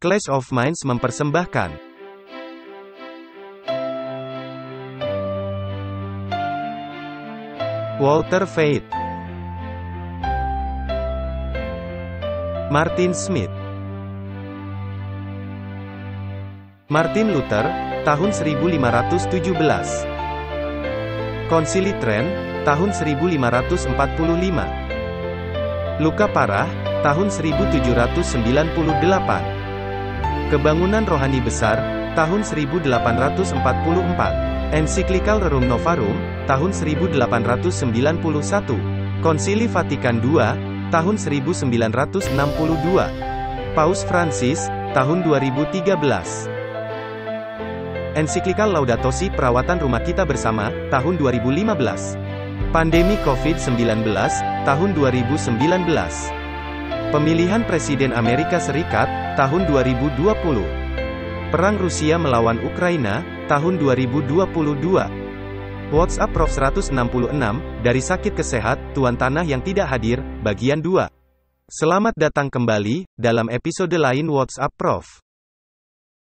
Clash of Minds mempersembahkan Walter Veith, Martin Smith, Martin Luther, tahun 1517. Konsili Trent, tahun 1545. Luka Parah, tahun 1798. Kebangunan Rohani Besar, tahun 1844. Ensiklikal Rerum Novarum, tahun 1891. Konsili Vatikan II, tahun 1962. Paus Francis, tahun 2013. Ensiklikal Laudato Si Perawatan Rumah Kita Bersama, tahun 2015. Pandemi COVID-19, tahun 2019. Pemilihan Presiden Amerika Serikat, tahun 2020. Perang Rusia melawan Ukraina, tahun 2022. WhatsApp Prof 166, dari sakit ke sehat, Tuan Tanah yang tidak hadir, bagian 2. Selamat datang kembali, dalam episode lain WhatsApp Prof.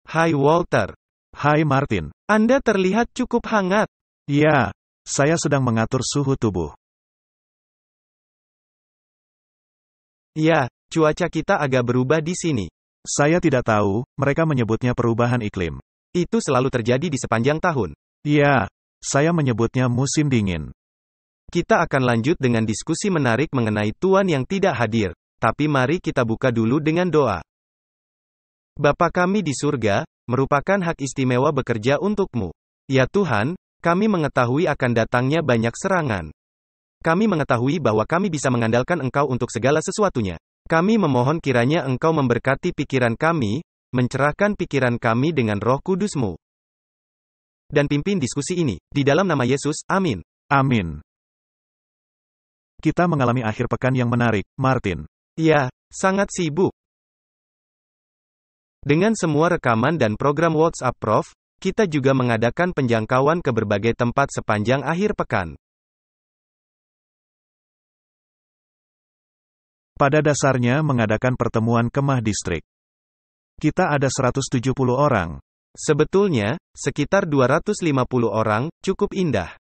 Hai Walter. Hai Martin. Anda terlihat cukup hangat. Ya, saya sedang mengatur suhu tubuh. Ya, cuaca kita agak berubah di sini. Saya tidak tahu, mereka menyebutnya perubahan iklim. Itu selalu terjadi di sepanjang tahun. Ya, saya menyebutnya musim dingin. Kita akan lanjut dengan diskusi menarik mengenai Tuhan yang tidak hadir. Tapi mari kita buka dulu dengan doa. Bapa kami di surga, merupakan hak istimewa bekerja untukmu. Ya Tuhan, kami mengetahui akan datangnya banyak serangan. Kami mengetahui bahwa kami bisa mengandalkan Engkau untuk segala sesuatunya. Kami memohon kiranya Engkau memberkati pikiran kami, mencerahkan pikiran kami dengan Roh Kudus-Mu. Dan pimpin diskusi ini, di dalam nama Yesus, amin. Amin. Kita mengalami akhir pekan yang menarik, Martin. Ya, sangat sibuk. Dengan semua rekaman dan program WhatsApp Prof, kita juga mengadakan penjangkauan ke berbagai tempat sepanjang akhir pekan. Pada dasarnya mengadakan pertemuan kemah distrik. Kita ada 170 orang. Sebetulnya, sekitar 250 orang, cukup indah.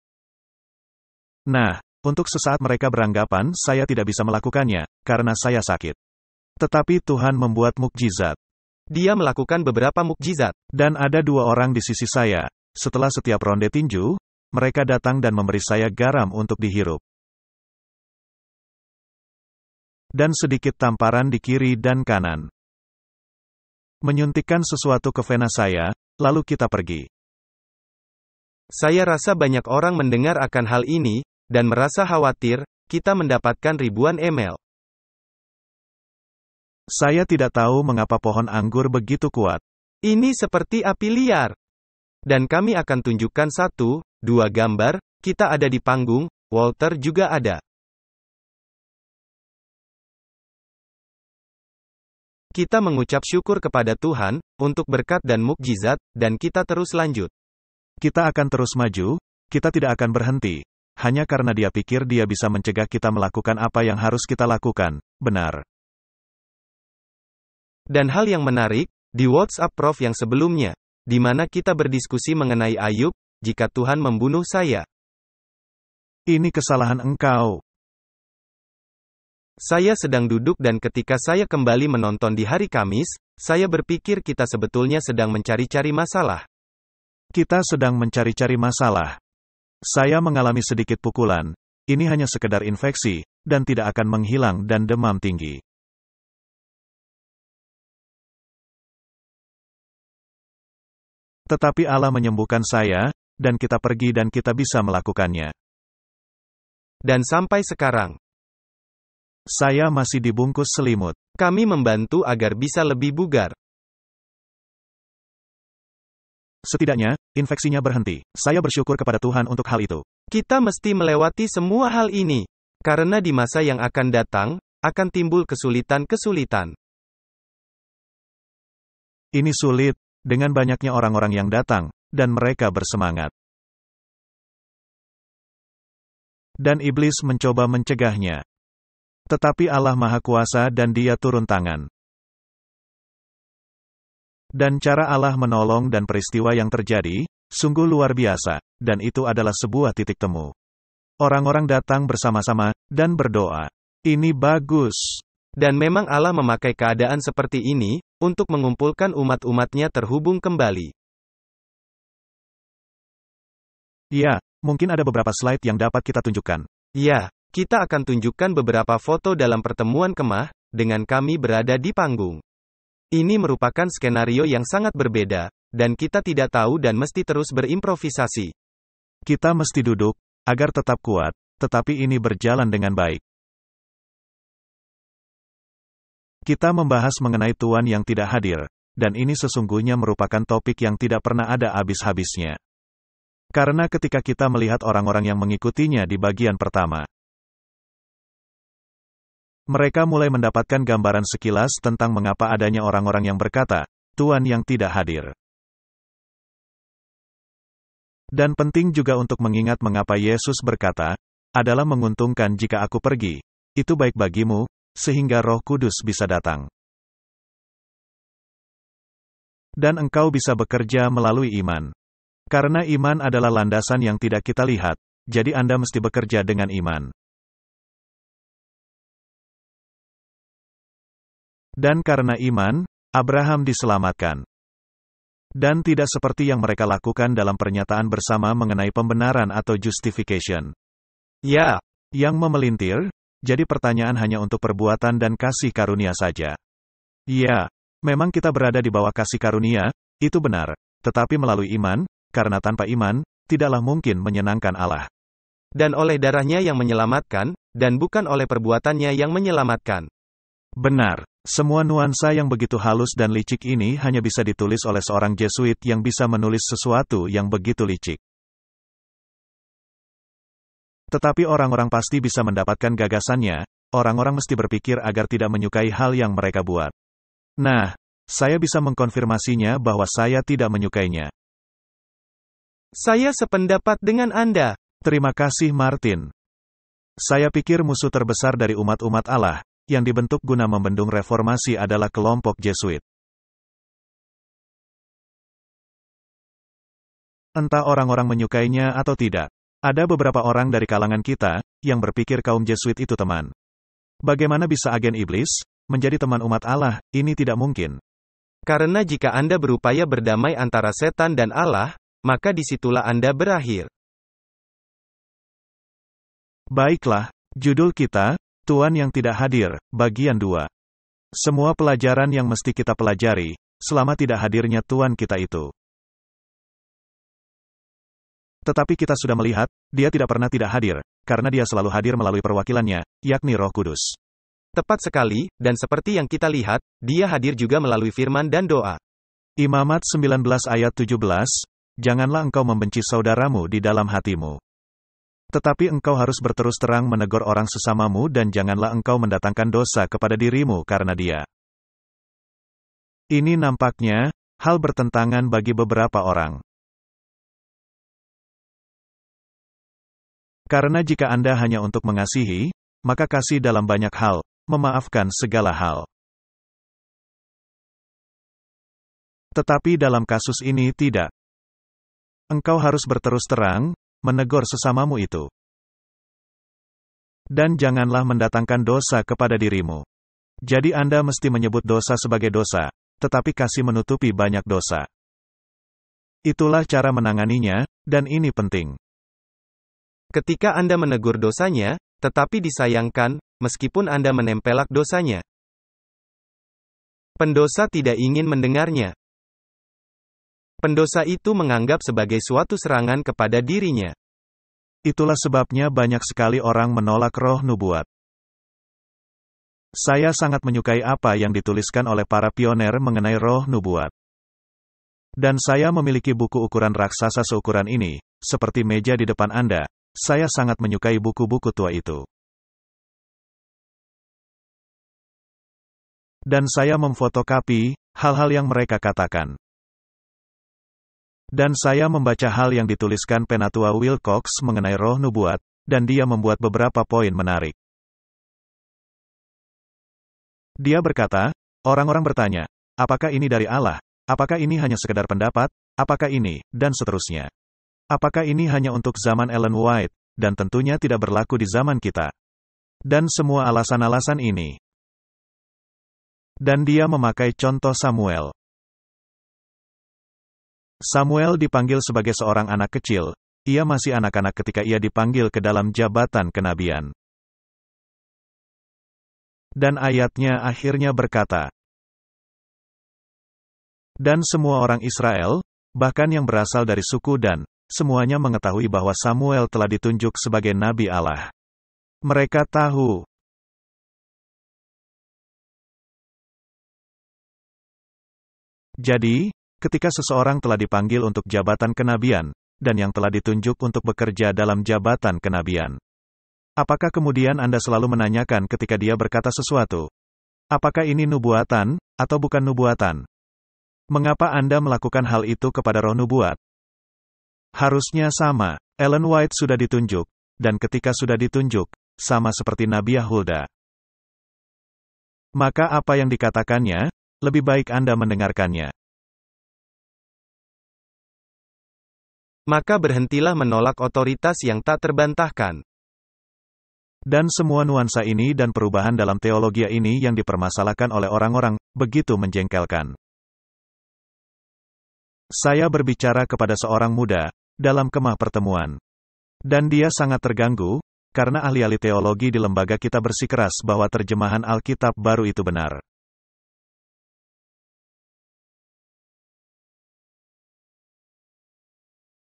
Nah, untuk sesaat mereka beranggapan saya tidak bisa melakukannya, karena saya sakit. Tetapi Tuhan membuat mukjizat. Dia melakukan beberapa mukjizat. Dan ada 2 orang di sisi saya. Setelah setiap ronde tinju, mereka datang dan memberi saya garam untuk dihirup. Dan sedikit tamparan di kiri dan kanan. Menyuntikkan sesuatu ke vena saya, lalu kita pergi. Saya rasa banyak orang mendengar akan hal ini, dan merasa khawatir, kita mendapatkan ribuan email. Saya tidak tahu mengapa pohon anggur begitu kuat. Ini seperti api liar. Dan kami akan tunjukkan 1, 2 gambar, kita ada di panggung, Walter juga ada. Kita mengucap syukur kepada Tuhan, untuk berkat dan mukjizat, dan kita terus lanjut. Kita akan terus maju, kita tidak akan berhenti. Hanya karena Dia pikir Dia bisa mencegah kita melakukan apa yang harus kita lakukan, benar. Dan hal yang menarik, di WhatsApp Prof yang sebelumnya, di mana kita berdiskusi mengenai Ayub, jika Tuhan membunuh saya. Ini kesalahan engkau. Saya sedang duduk dan ketika saya kembali menonton di hari Kamis, saya berpikir kita sebetulnya sedang mencari-cari masalah. Kita sedang mencari-cari masalah. Saya mengalami sedikit pukulan. Ini hanya sekedar infeksi, dan tidak akan menghilang dan demam tinggi. Tetapi Allah menyembuhkan saya, dan kita pergi dan kita bisa melakukannya. Dan sampai sekarang, saya masih dibungkus selimut. Kami membantu agar bisa lebih bugar. Setidaknya, infeksinya berhenti. Saya bersyukur kepada Tuhan untuk hal itu. Kita mesti melewati semua hal ini. Karena di masa yang akan datang, akan timbul kesulitan-kesulitan. Ini sulit, dengan banyaknya orang-orang yang datang, dan mereka bersemangat. Dan iblis mencoba mencegahnya. Tetapi Allah Maha Kuasa dan Dia turun tangan. Dan cara Allah menolong dan peristiwa yang terjadi, sungguh luar biasa, dan itu adalah sebuah titik temu. Orang-orang datang bersama-sama, dan berdoa. Ini bagus. Dan memang Allah memakai keadaan seperti ini, untuk mengumpulkan umat-umatnya terhubung kembali. Ya, mungkin ada beberapa slide yang dapat kita tunjukkan. Ya, kita akan tunjukkan beberapa foto dalam pertemuan kemah, dengan kami berada di panggung. Ini merupakan skenario yang sangat berbeda, dan kita tidak tahu dan mesti terus berimprovisasi. Kita mesti duduk, agar tetap kuat, tetapi ini berjalan dengan baik. Kita membahas mengenai Tuhan yang tidak hadir, dan ini sesungguhnya merupakan topik yang tidak pernah ada habis-habisnya. Karena ketika kita melihat orang-orang yang mengikutinya di bagian pertama, mereka mulai mendapatkan gambaran sekilas tentang mengapa adanya orang-orang yang berkata, Tuhan yang tidak hadir. Dan penting juga untuk mengingat mengapa Yesus berkata, adalah menguntungkan jika aku pergi, itu baik bagimu, sehingga Roh Kudus bisa datang. Dan engkau bisa bekerja melalui iman. Karena iman adalah landasan yang tidak kita lihat, jadi Anda mesti bekerja dengan iman. Dan karena iman, Abraham diselamatkan. Dan tidak seperti yang mereka lakukan dalam pernyataan bersama mengenai pembenaran atau justification. Ya, yang memelintir, jadi pertanyaan hanya untuk perbuatan dan kasih karunia saja. Ya, memang kita berada di bawah kasih karunia, itu benar, tetapi melalui iman, karena tanpa iman, tidaklah mungkin menyenangkan Allah. Dan oleh darahnya yang menyelamatkan, dan bukan oleh perbuatannya yang menyelamatkan. Benar. Semua nuansa yang begitu halus dan licik ini hanya bisa ditulis oleh seorang Jesuit yang bisa menulis sesuatu yang begitu licik. Tetapi orang-orang pasti bisa mendapatkan gagasannya, orang-orang mesti berpikir agar tidak menyukai hal yang mereka buat. Nah, saya bisa mengkonfirmasinya bahwa saya tidak menyukainya. Saya sependapat dengan Anda. Terima kasih Martin. Saya pikir musuh terbesar dari umat-umat Allah, yang dibentuk guna membendung reformasi adalah kelompok Jesuit. Entah orang-orang menyukainya atau tidak. Ada beberapa orang dari kalangan kita, yang berpikir kaum Jesuit itu teman. Bagaimana bisa agen iblis menjadi teman umat Allah? Ini tidak mungkin. Karena jika Anda berupaya berdamai antara setan dan Allah, maka disitulah Anda berakhir. Baiklah, judul kita, Tuhan yang tidak hadir, bagian 2. Semua pelajaran yang mesti kita pelajari, selama tidak hadirnya Tuhan kita itu. Tetapi kita sudah melihat, dia tidak pernah tidak hadir, karena dia selalu hadir melalui perwakilannya, yakni Roh Kudus. Tepat sekali, dan seperti yang kita lihat, dia hadir juga melalui firman dan doa. Imamat 19 ayat 17, janganlah engkau membenci saudaramu di dalam hatimu. Tetapi engkau harus berterus terang menegur orang sesamamu dan janganlah engkau mendatangkan dosa kepada dirimu karena dia. Ini nampaknya, hal bertentangan bagi beberapa orang. Karena jika Anda hanya untuk mengasihi, maka kasih dalam banyak hal, memaafkan segala hal. Tetapi dalam kasus ini tidak. Engkau harus berterus terang, menegur sesamamu itu. Dan janganlah mendatangkan dosa kepada dirimu. Jadi Anda mesti menyebut dosa sebagai dosa, tetapi kasih menutupi banyak dosa. Itulah cara menanganinya, dan ini penting. Ketika Anda menegur dosanya, tetapi disayangkan, meskipun Anda menempelak dosanya. Pendosa tidak ingin mendengarnya. Pendosa itu menganggap sebagai suatu serangan kepada dirinya. Itulah sebabnya banyak sekali orang menolak roh nubuat. Saya sangat menyukai apa yang dituliskan oleh para pioner mengenai roh nubuat. Dan saya memiliki buku ukuran raksasa seukuran ini, seperti meja di depan Anda. Saya sangat menyukai buku-buku tua itu. Dan saya memfotokopi hal-hal yang mereka katakan. Dan saya membaca hal yang dituliskan Penatua Wilcox mengenai roh nubuat, dan dia membuat beberapa poin menarik. Dia berkata, orang-orang bertanya, apakah ini dari Allah? Apakah ini hanya sekedar pendapat? Apakah ini, dan seterusnya. Apakah ini hanya untuk zaman Ellen White, dan tentunya tidak berlaku di zaman kita. Dan semua alasan-alasan ini. Dan dia memakai contoh Samuel. Samuel dipanggil sebagai seorang anak kecil, ia masih anak-anak ketika ia dipanggil ke dalam jabatan kenabian. Dan ayatnya akhirnya berkata, dan semua orang Israel, bahkan yang berasal dari suku Dan, semuanya mengetahui bahwa Samuel telah ditunjuk sebagai Nabi Allah. Mereka tahu. Jadi, ketika seseorang telah dipanggil untuk jabatan kenabian, dan yang telah ditunjuk untuk bekerja dalam jabatan kenabian, apakah kemudian Anda selalu menanyakan ketika dia berkata sesuatu? Apakah ini nubuatan, atau bukan nubuatan? Mengapa Anda melakukan hal itu kepada roh nubuat? Harusnya sama. Ellen White sudah ditunjuk, dan ketika sudah ditunjuk, sama seperti Nabi Hulda. Maka apa yang dikatakannya, lebih baik Anda mendengarkannya. Maka berhentilah menolak otoritas yang tak terbantahkan. Dan semua nuansa ini dan perubahan dalam teologi ini yang dipermasalahkan oleh orang-orang, begitu menjengkelkan. Saya berbicara kepada seorang muda, dalam kemah pertemuan. Dan dia sangat terganggu, karena ahli-ahli teologi di lembaga kita bersikeras bahwa terjemahan Alkitab baru itu benar.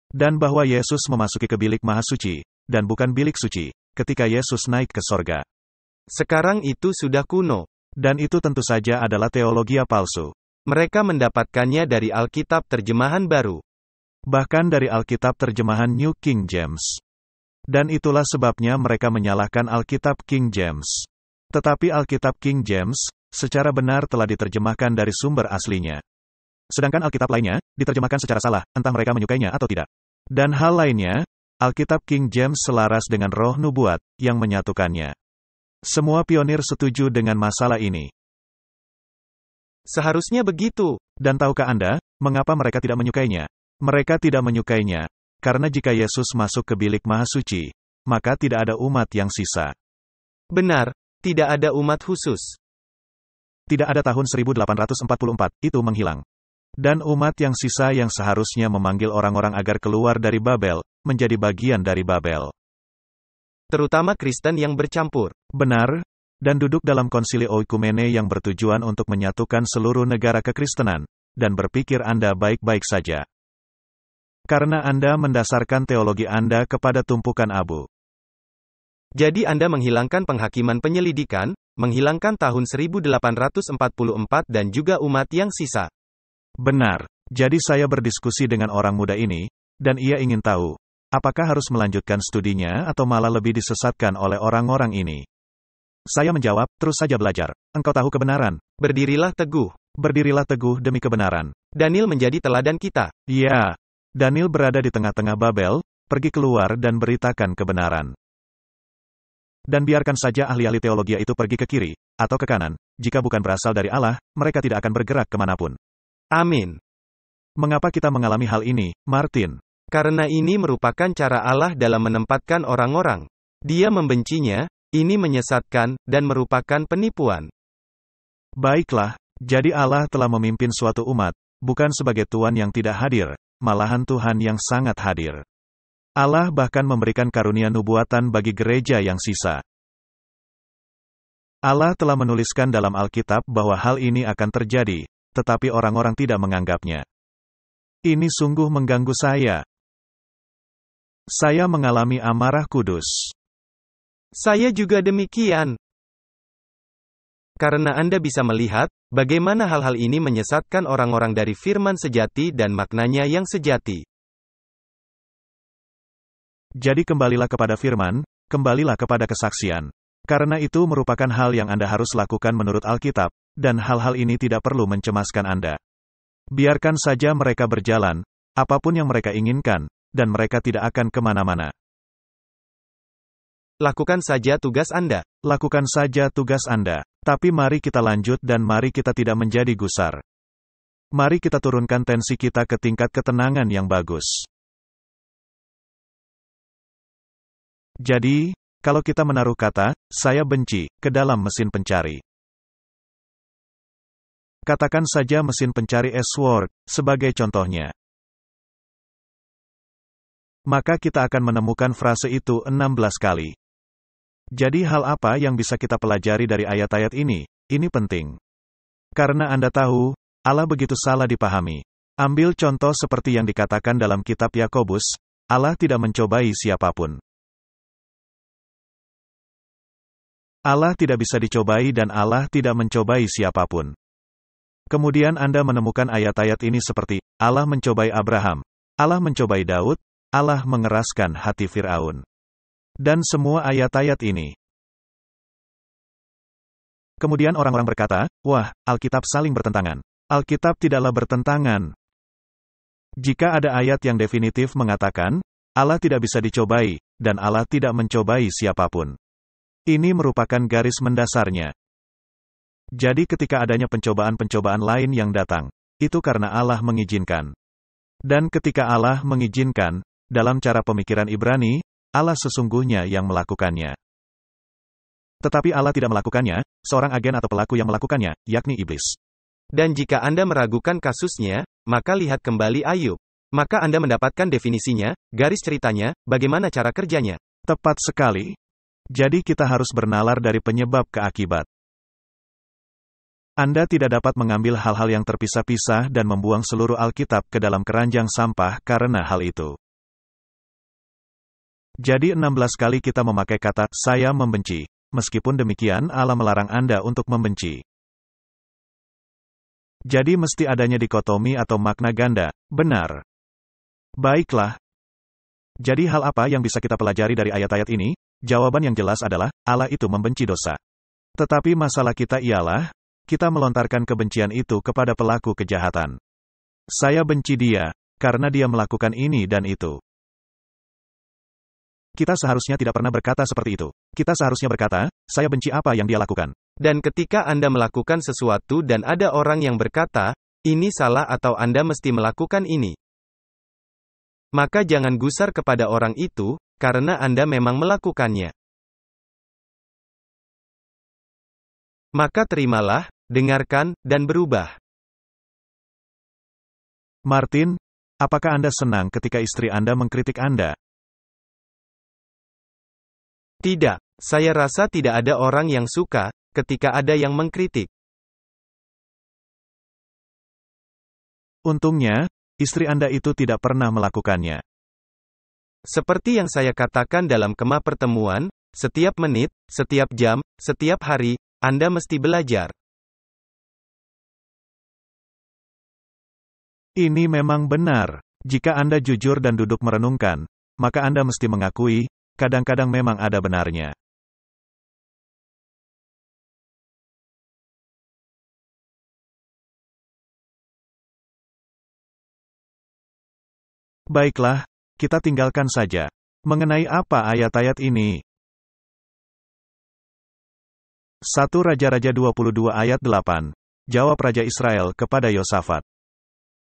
Dan bahwa Yesus memasuki ke bilik maha suci, dan bukan bilik suci, ketika Yesus naik ke sorga. Sekarang itu sudah kuno. Dan itu tentu saja adalah teologi palsu. Mereka mendapatkannya dari Alkitab terjemahan baru. Bahkan dari Alkitab terjemahan New King James. Dan itulah sebabnya mereka menyalahkan Alkitab King James. Tetapi Alkitab King James, secara benar telah diterjemahkan dari sumber aslinya. Sedangkan Alkitab lainnya, diterjemahkan secara salah, entah mereka menyukainya atau tidak. Dan hal lainnya, Alkitab King James selaras dengan roh nubuat, yang menyatukannya. Semua pionir setuju dengan masalah ini. Seharusnya begitu. Dan tahukah Anda, mengapa mereka tidak menyukainya? Mereka tidak menyukainya, karena jika Yesus masuk ke bilik maha suci, maka tidak ada umat yang sisa. Benar, tidak ada umat khusus. Tidak ada tahun 1844, itu menghilang. Dan umat yang sisa yang seharusnya memanggil orang-orang agar keluar dari Babel, menjadi bagian dari Babel. Terutama Kristen yang bercampur. Benar, dan duduk dalam konsili oikumene yang bertujuan untuk menyatukan seluruh negara kekristenan, dan berpikir Anda baik-baik saja. Karena Anda mendasarkan teologi Anda kepada tumpukan abu. Jadi Anda menghilangkan penghakiman penyelidikan, menghilangkan tahun 1844 dan juga umat yang sisa. Benar. Jadi saya berdiskusi dengan orang muda ini, dan ia ingin tahu, apakah harus melanjutkan studinya atau malah lebih disesatkan oleh orang-orang ini. Saya menjawab, terus saja belajar. Engkau tahu kebenaran. Berdirilah teguh. Berdirilah teguh demi kebenaran. Daniel menjadi teladan kita. Ya. Daniel berada di tengah-tengah Babel, pergi keluar dan beritakan kebenaran. Dan biarkan saja ahli-ahli teologi itu pergi ke kiri, atau ke kanan, jika bukan berasal dari Allah, mereka tidak akan bergerak kemanapun. Amin. Mengapa kita mengalami hal ini, Martin? Karena ini merupakan cara Allah dalam menempatkan orang-orang. Dia membencinya, ini menyesatkan, dan merupakan penipuan. Baiklah, jadi Allah telah memimpin suatu umat, bukan sebagai Tuhan yang tidak hadir, malahan Tuhan yang sangat hadir. Allah bahkan memberikan karunia nubuatan bagi gereja yang sisa. Allah telah menuliskan dalam Alkitab bahwa hal ini akan terjadi, tetapi orang-orang tidak menganggapnya. Ini sungguh mengganggu saya. Saya mengalami amarah kudus. Saya juga demikian. Karena Anda bisa melihat, bagaimana hal-hal ini menyesatkan orang-orang dari firman sejati dan maknanya yang sejati. Jadi kembalilah kepada firman, kembalilah kepada kesaksian. Karena itu merupakan hal yang Anda harus lakukan menurut Alkitab, dan hal-hal ini tidak perlu mencemaskan Anda. Biarkan saja mereka berjalan, apapun yang mereka inginkan, dan mereka tidak akan kemana-mana. Lakukan saja tugas Anda. Lakukan saja tugas Anda. Tapi mari kita lanjut dan mari kita tidak menjadi gusar. Mari kita turunkan tensi kita ke tingkat ketenangan yang bagus. Jadi, kalau kita menaruh kata, "saya benci," ke dalam mesin pencari. Katakan saja mesin pencari S-word, sebagai contohnya. Maka kita akan menemukan frase itu 16 kali. Jadi hal apa yang bisa kita pelajari dari ayat-ayat ini? Ini penting. Karena Anda tahu, Allah begitu salah dipahami. Ambil contoh seperti yang dikatakan dalam kitab Yakobus, Allah tidak mencobai siapapun. Allah tidak bisa dicobai dan Allah tidak mencobai siapapun. Kemudian Anda menemukan ayat-ayat ini seperti, Allah mencobai Abraham, Allah mencobai Daud, Allah mengeraskan hati Firaun. Dan semua ayat-ayat ini. Kemudian orang-orang berkata, wah, Alkitab saling bertentangan. Alkitab tidaklah bertentangan. Jika ada ayat yang definitif mengatakan, Allah tidak bisa dicobai, dan Allah tidak mencobai siapapun. Ini merupakan garis mendasarnya. Jadi ketika adanya pencobaan-pencobaan lain yang datang, itu karena Allah mengizinkan. Dan ketika Allah mengizinkan, dalam cara pemikiran Ibrani, Allah sesungguhnya yang melakukannya. Tetapi Allah tidak melakukannya, seorang agen atau pelaku yang melakukannya, yakni iblis. Dan jika Anda meragukan kasusnya, maka lihat kembali Ayub. Maka Anda mendapatkan definisinya, garis ceritanya, bagaimana cara kerjanya. Tepat sekali. Jadi kita harus bernalar dari penyebab ke akibat. Anda tidak dapat mengambil hal-hal yang terpisah-pisah dan membuang seluruh Alkitab ke dalam keranjang sampah karena hal itu. Jadi 16 kali kita memakai kata, saya membenci. Meskipun demikian Allah melarang Anda untuk membenci. Jadi mesti adanya dikotomi atau makna ganda, benar. Baiklah. Jadi hal apa yang bisa kita pelajari dari ayat-ayat ini? Jawaban yang jelas adalah, Allah itu membenci dosa. Tetapi masalah kita ialah, kita melontarkan kebencian itu kepada pelaku kejahatan. Saya benci dia, karena dia melakukan ini dan itu. Kita seharusnya tidak pernah berkata seperti itu. Kita seharusnya berkata, saya benci apa yang dia lakukan. Dan ketika Anda melakukan sesuatu dan ada orang yang berkata, ini salah atau Anda mesti melakukan ini. Maka jangan gusar kepada orang itu, karena Anda memang melakukannya. Maka terimalah, dengarkan, dan berubah. Martin, apakah Anda senang ketika istri Anda mengkritik Anda? Tidak, saya rasa tidak ada orang yang suka ketika ada yang mengkritik. Untungnya, istri Anda itu tidak pernah melakukannya. Seperti yang saya katakan dalam kemah pertemuan, setiap menit, setiap jam, setiap hari, Anda mesti belajar. Ini memang benar. Jika Anda jujur dan duduk merenungkan, maka Anda mesti mengakui, kadang-kadang memang ada benarnya. Baiklah, kita tinggalkan saja. Mengenai apa ayat-ayat ini? 1 Raja-Raja 22 ayat 8. Jawab Raja Israel kepada Yosafat.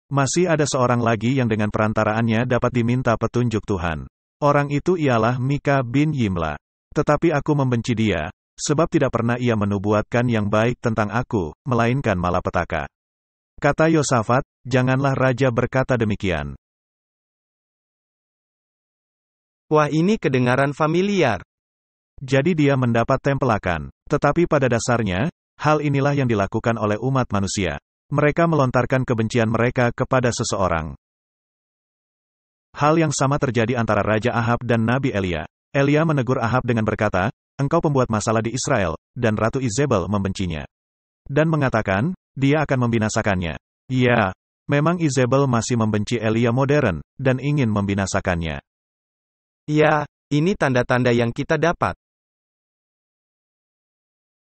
Masih ada seorang lagi yang dengan perantaraannya dapat diminta petunjuk Tuhan. Orang itu ialah Mika bin Yimla. Tetapi aku membenci dia, sebab tidak pernah ia menubuatkan yang baik tentang aku, melainkan malapetaka. Kata Yosafat, janganlah raja berkata demikian. Wah, ini kedengaran familiar. Jadi dia mendapat tempelakan. Tetapi pada dasarnya, hal inilah yang dilakukan oleh umat manusia. Mereka melontarkan kebencian mereka kepada seseorang. Hal yang sama terjadi antara Raja Ahab dan Nabi Elia. Elia menegur Ahab dengan berkata, engkau pembuat masalah di Israel, dan Ratu Izebel membencinya. Dan mengatakan, dia akan membinasakannya. Ya, memang Izebel masih membenci Elia modern, dan ingin membinasakannya. Ya, ini tanda-tanda yang kita dapat.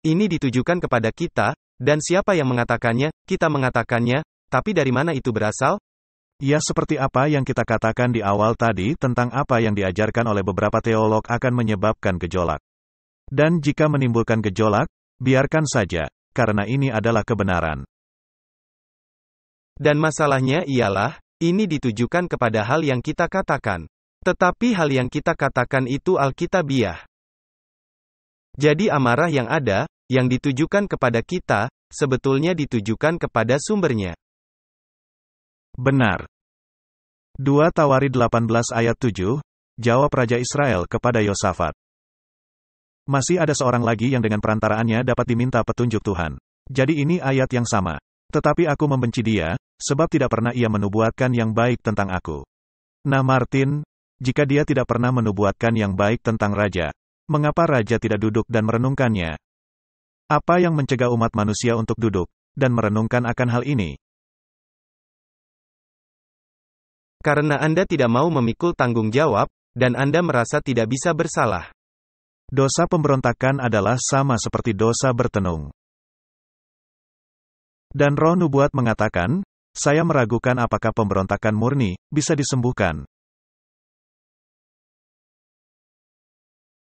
Ini ditujukan kepada kita, dan siapa yang mengatakannya, kita mengatakannya, tapi dari mana itu berasal? Ya, seperti apa yang kita katakan di awal tadi tentang apa yang diajarkan oleh beberapa teolog akan menyebabkan gejolak. Dan jika menimbulkan gejolak, biarkan saja, karena ini adalah kebenaran. Dan masalahnya ialah, ini ditujukan kepada hal yang kita katakan. Tetapi hal yang kita katakan itu alkitabiah. Jadi amarah yang ada, yang ditujukan kepada kita, sebetulnya ditujukan kepada sumbernya. Benar. 2 Tawarid 18 ayat 7, jawab Raja Israel kepada Yosafat. Masih ada seorang lagi yang dengan perantaraannya dapat diminta petunjuk Tuhan. Jadi ini ayat yang sama. Tetapi aku membenci dia, sebab tidak pernah ia menubuatkan yang baik tentang aku. Nah Martin, jika dia tidak pernah menubuatkan yang baik tentang raja, mengapa raja tidak duduk dan merenungkannya? Apa yang mencegah umat manusia untuk duduk dan merenungkan akan hal ini? Karena Anda tidak mau memikul tanggung jawab, dan Anda merasa tidak bisa bersalah. Dosa pemberontakan adalah sama seperti dosa bertenung. Dan roh nubuat mengatakan, saya meragukan apakah pemberontakan murni bisa disembuhkan.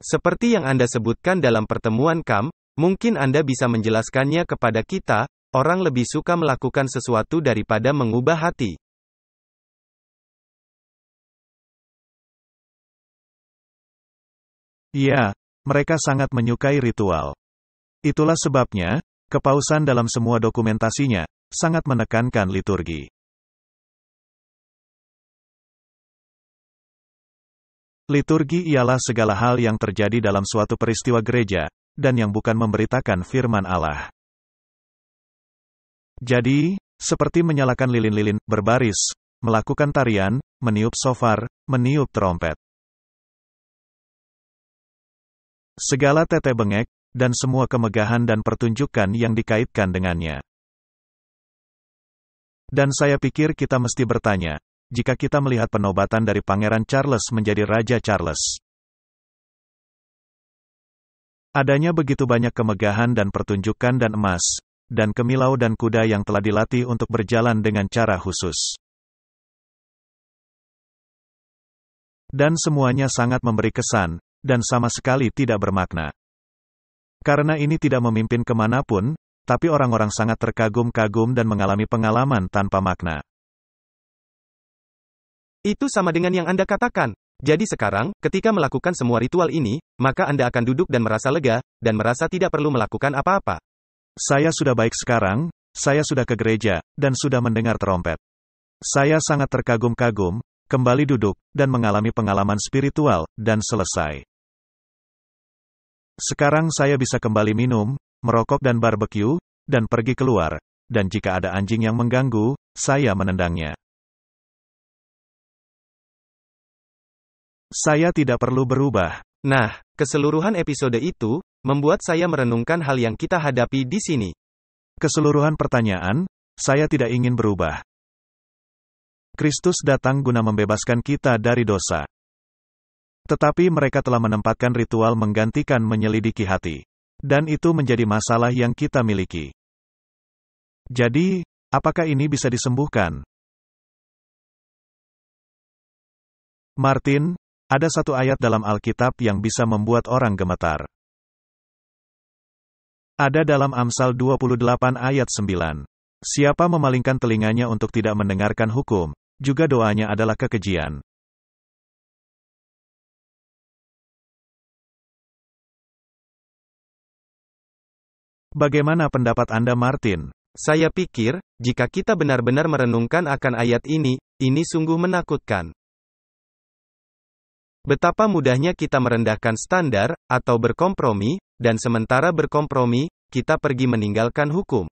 Seperti yang Anda sebutkan dalam pertemuan KAM, mungkin Anda bisa menjelaskannya kepada kita, orang lebih suka melakukan sesuatu daripada mengubah hati. Ya, mereka sangat menyukai ritual. Itulah sebabnya, Kepausan dalam semua dokumentasinya, sangat menekankan liturgi. Liturgi ialah segala hal yang terjadi dalam suatu peristiwa gereja, dan yang bukan memberitakan firman Allah. Jadi, seperti menyalakan lilin-lilin, berbaris, melakukan tarian, meniup shofar, meniup trompet. Segala tetek bengek, dan semua kemegahan dan pertunjukan yang dikaitkan dengannya. Dan saya pikir kita mesti bertanya, jika kita melihat penobatan dari Pangeran Charles menjadi Raja Charles. Adanya begitu banyak kemegahan dan pertunjukan dan emas, dan kemilau dan kuda yang telah dilatih untuk berjalan dengan cara khusus. Dan semuanya sangat memberi kesan, dan sama sekali tidak bermakna. Karena ini tidak memimpin kemanapun, tapi orang-orang sangat terkagum-kagum dan mengalami pengalaman tanpa makna. Itu sama dengan yang Anda katakan. Jadi sekarang, ketika melakukan semua ritual ini, maka Anda akan duduk dan merasa lega, dan merasa tidak perlu melakukan apa-apa. Saya sudah baik sekarang, saya sudah ke gereja, dan sudah mendengar trompet. Saya sangat terkagum-kagum, kembali duduk, dan mengalami pengalaman spiritual, dan selesai. Sekarang saya bisa kembali minum, merokok dan barbeque, dan pergi keluar, dan jika ada anjing yang mengganggu, saya menendangnya. Saya tidak perlu berubah. Nah, keseluruhan episode itu, membuat saya merenungkan hal yang kita hadapi di sini. Keseluruhan pertanyaan, saya tidak ingin berubah. Kristus datang guna membebaskan kita dari dosa. Tetapi mereka telah menempatkan ritual menggantikan menyelidiki hati. Dan itu menjadi masalah yang kita miliki. Jadi, apakah ini bisa disembuhkan? Martin, ada satu ayat dalam Alkitab yang bisa membuat orang gemetar. Ada dalam Amsal 28 ayat 9. Siapa memalingkan telinganya untuk tidak mendengarkan hukum, juga doanya adalah kekejian. Bagaimana pendapat Anda, Martin? Saya pikir, jika kita benar-benar merenungkan akan ayat ini sungguh menakutkan. Betapa mudahnya kita merendahkan standar, atau berkompromi, dan sementara berkompromi, kita pergi meninggalkan hukum.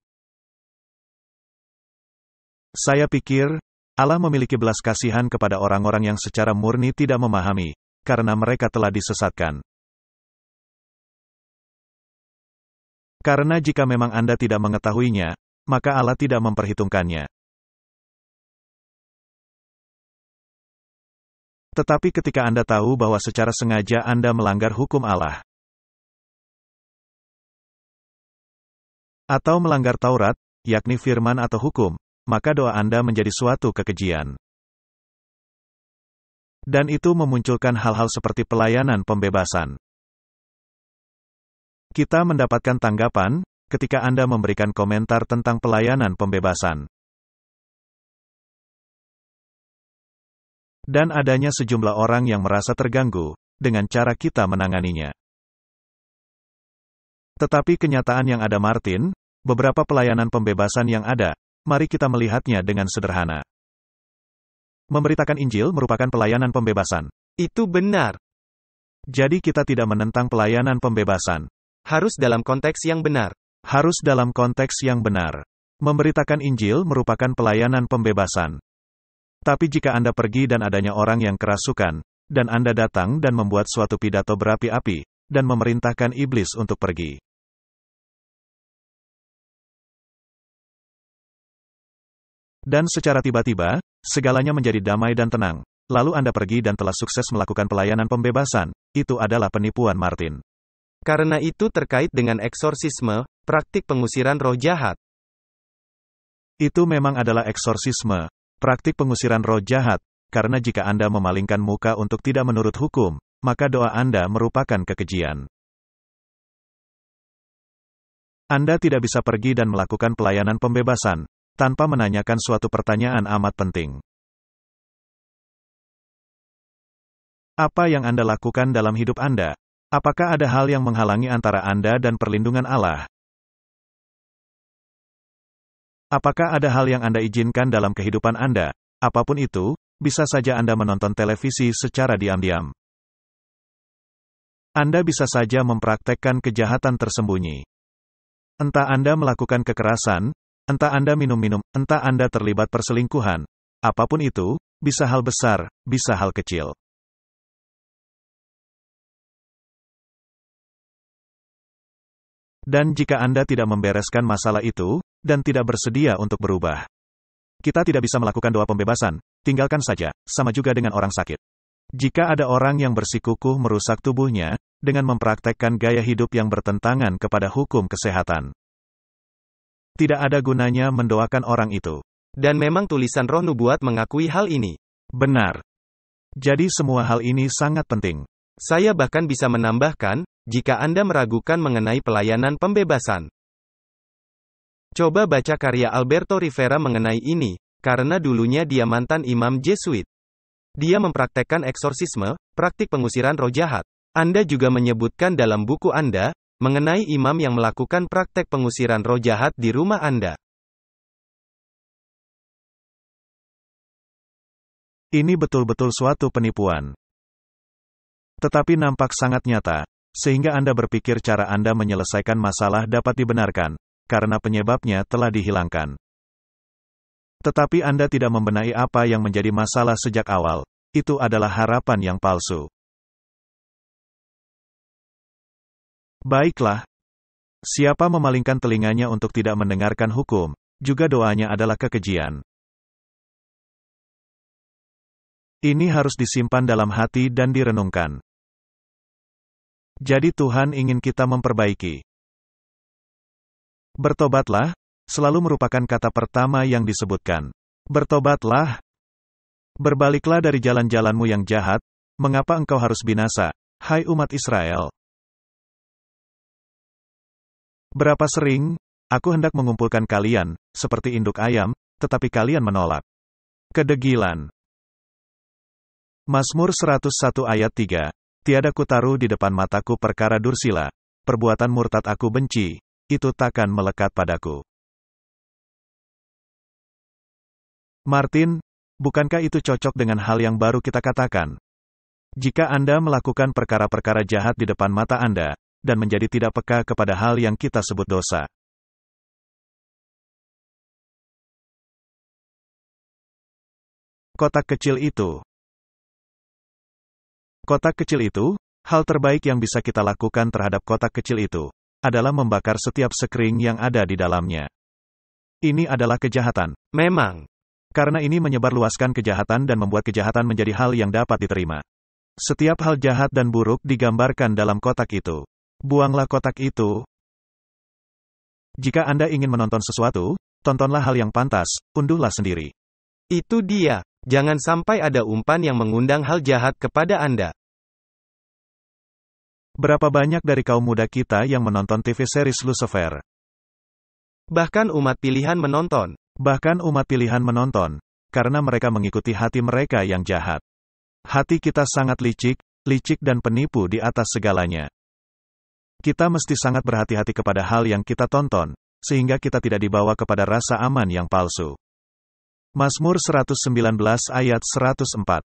Saya pikir, Allah memiliki belas kasihan kepada orang-orang yang secara murni tidak memahami, karena mereka telah disesatkan. Karena jika memang Anda tidak mengetahuinya, maka Allah tidak memperhitungkannya. Tetapi ketika Anda tahu bahwa secara sengaja Anda melanggar hukum Allah, atau melanggar Taurat, yakni firman atau hukum, maka doa Anda menjadi suatu kekejian. Dan itu memunculkan hal-hal seperti pelayanan pembebasan. Kita mendapatkan tanggapan, ketika Anda memberikan komentar tentang pelayanan pembebasan. Dan adanya sejumlah orang yang merasa terganggu dengan cara kita menanganinya. Tetapi kenyataan yang ada Martin, beberapa pelayanan pembebasan yang ada, mari kita melihatnya dengan sederhana. Memberitakan Injil merupakan pelayanan pembebasan. Itu benar. Jadi kita tidak menentang pelayanan pembebasan. Harus dalam konteks yang benar. Harus dalam konteks yang benar. Memberitakan Injil merupakan pelayanan pembebasan. Tapi jika Anda pergi dan adanya orang yang kerasukan, dan Anda datang dan membuat suatu pidato berapi-api, dan memerintahkan iblis untuk pergi. Dan secara tiba-tiba, segalanya menjadi damai dan tenang. Lalu Anda pergi dan telah sukses melakukan pelayanan pembebasan. Itu adalah penipuan Martin. Karena itu terkait dengan eksorsisme, praktik pengusiran roh jahat. Itu memang adalah eksorsisme, praktik pengusiran roh jahat, karena jika Anda memalingkan muka untuk tidak menurut hukum, maka doa Anda merupakan kekejian. Anda tidak bisa pergi dan melakukan pelayanan pembebasan, tanpa menanyakan suatu pertanyaan amat penting. Apa yang Anda lakukan dalam hidup Anda? Apakah ada hal yang menghalangi antara Anda dan perlindungan Allah? Apakah ada hal yang Anda izinkan dalam kehidupan Anda? Apapun itu, bisa saja Anda menonton televisi secara diam-diam. Anda bisa saja mempraktekkan kejahatan tersembunyi. Entah Anda melakukan kekerasan, entah Anda minum-minum, entah Anda terlibat perselingkuhan. Apapun itu, bisa hal besar, bisa hal kecil. Dan jika Anda tidak membereskan masalah itu, dan tidak bersedia untuk berubah, kita tidak bisa melakukan doa pembebasan, tinggalkan saja, sama juga dengan orang sakit. Jika ada orang yang bersikukuh merusak tubuhnya, dengan mempraktekkan gaya hidup yang bertentangan kepada hukum kesehatan, tidak ada gunanya mendoakan orang itu. Dan memang tulisan Roh Nubuat mengakui hal ini. Benar. Jadi semua hal ini sangat penting. Saya bahkan bisa menambahkan, jika Anda meragukan mengenai pelayanan pembebasan. Coba baca karya Alberto Rivera mengenai ini, karena dulunya dia mantan imam Jesuit. Dia mempraktekkan eksorsisme, praktik pengusiran roh jahat. Anda juga menyebutkan dalam buku Anda, mengenai imam yang melakukan praktek pengusiran roh jahat di rumah Anda. Ini betul-betul suatu penipuan. Tetapi nampak sangat nyata, sehingga Anda berpikir cara Anda menyelesaikan masalah dapat dibenarkan, karena penyebabnya telah dihilangkan. Tetapi Anda tidak membenahi apa yang menjadi masalah sejak awal. Itu adalah harapan yang palsu. Baiklah. Siapa memalingkan telinganya untuk tidak mendengarkan hukum, juga doanya adalah kekejian. Ini harus disimpan dalam hati dan direnungkan. Jadi Tuhan ingin kita memperbaiki. Bertobatlah, selalu merupakan kata pertama yang disebutkan. Bertobatlah. Berbaliklah dari jalan-jalanmu yang jahat, mengapa engkau harus binasa, hai umat Israel? Berapa sering, aku hendak mengumpulkan kalian, seperti induk ayam, tetapi kalian menolak. Kedegilan. Mazmur 101 ayat 3. Tiada kutaruh di depan mataku perkara dursila, perbuatan murtad aku benci, itu takkan melekat padaku. Martin, bukankah itu cocok dengan hal yang baru kita katakan? Jika Anda melakukan perkara-perkara jahat di depan mata Anda, dan menjadi tidak peka kepada hal yang kita sebut dosa. Kotak kecil itu. Kotak kecil itu, hal terbaik yang bisa kita lakukan terhadap kotak kecil itu, adalah membakar setiap sekring yang ada di dalamnya. Ini adalah kejahatan. Memang. Karena ini menyebarluaskan kejahatan dan membuat kejahatan menjadi hal yang dapat diterima. Setiap hal jahat dan buruk digambarkan dalam kotak itu. Buanglah kotak itu. Jika Anda ingin menonton sesuatu, tontonlah hal yang pantas, unduhlah sendiri. Itu dia. Jangan sampai ada umpan yang mengundang hal jahat kepada Anda. Berapa banyak dari kaum muda kita yang menonton TV series Lucifer? Bahkan umat pilihan menonton. Bahkan umat pilihan menonton, karena mereka mengikuti hati mereka yang jahat. Hati kita sangat licik dan penipu di atas segalanya. Kita mesti sangat berhati-hati kepada hal yang kita tonton, sehingga kita tidak dibawa kepada rasa aman yang palsu. Mazmur 119 ayat 104.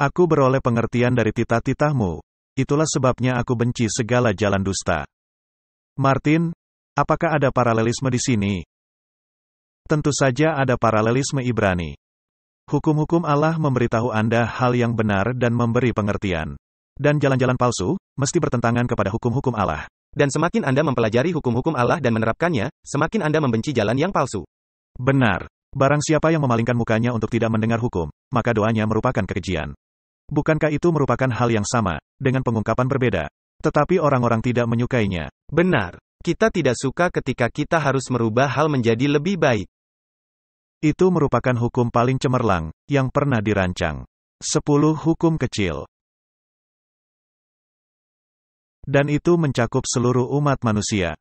Aku beroleh pengertian dari titah-titahmu, itulah sebabnya aku benci segala jalan dusta. Martin, apakah ada paralelisme di sini? Tentu saja ada paralelisme Ibrani. Hukum-hukum Allah memberitahu Anda hal yang benar dan memberi pengertian. Dan jalan-jalan palsu, mesti bertentangan kepada hukum-hukum Allah. Dan semakin Anda mempelajari hukum-hukum Allah dan menerapkannya, semakin Anda membenci jalan yang palsu. Benar. Barang siapa yang memalingkan mukanya untuk tidak mendengar hukum, maka doanya merupakan kekejian. Bukankah itu merupakan hal yang sama, dengan pengungkapan berbeda? Tetapi orang-orang tidak menyukainya. Benar. Kita tidak suka ketika kita harus merubah hal menjadi lebih baik. Itu merupakan hukum paling cemerlang yang pernah dirancang. 10 hukum kecil. Dan itu mencakup seluruh umat manusia.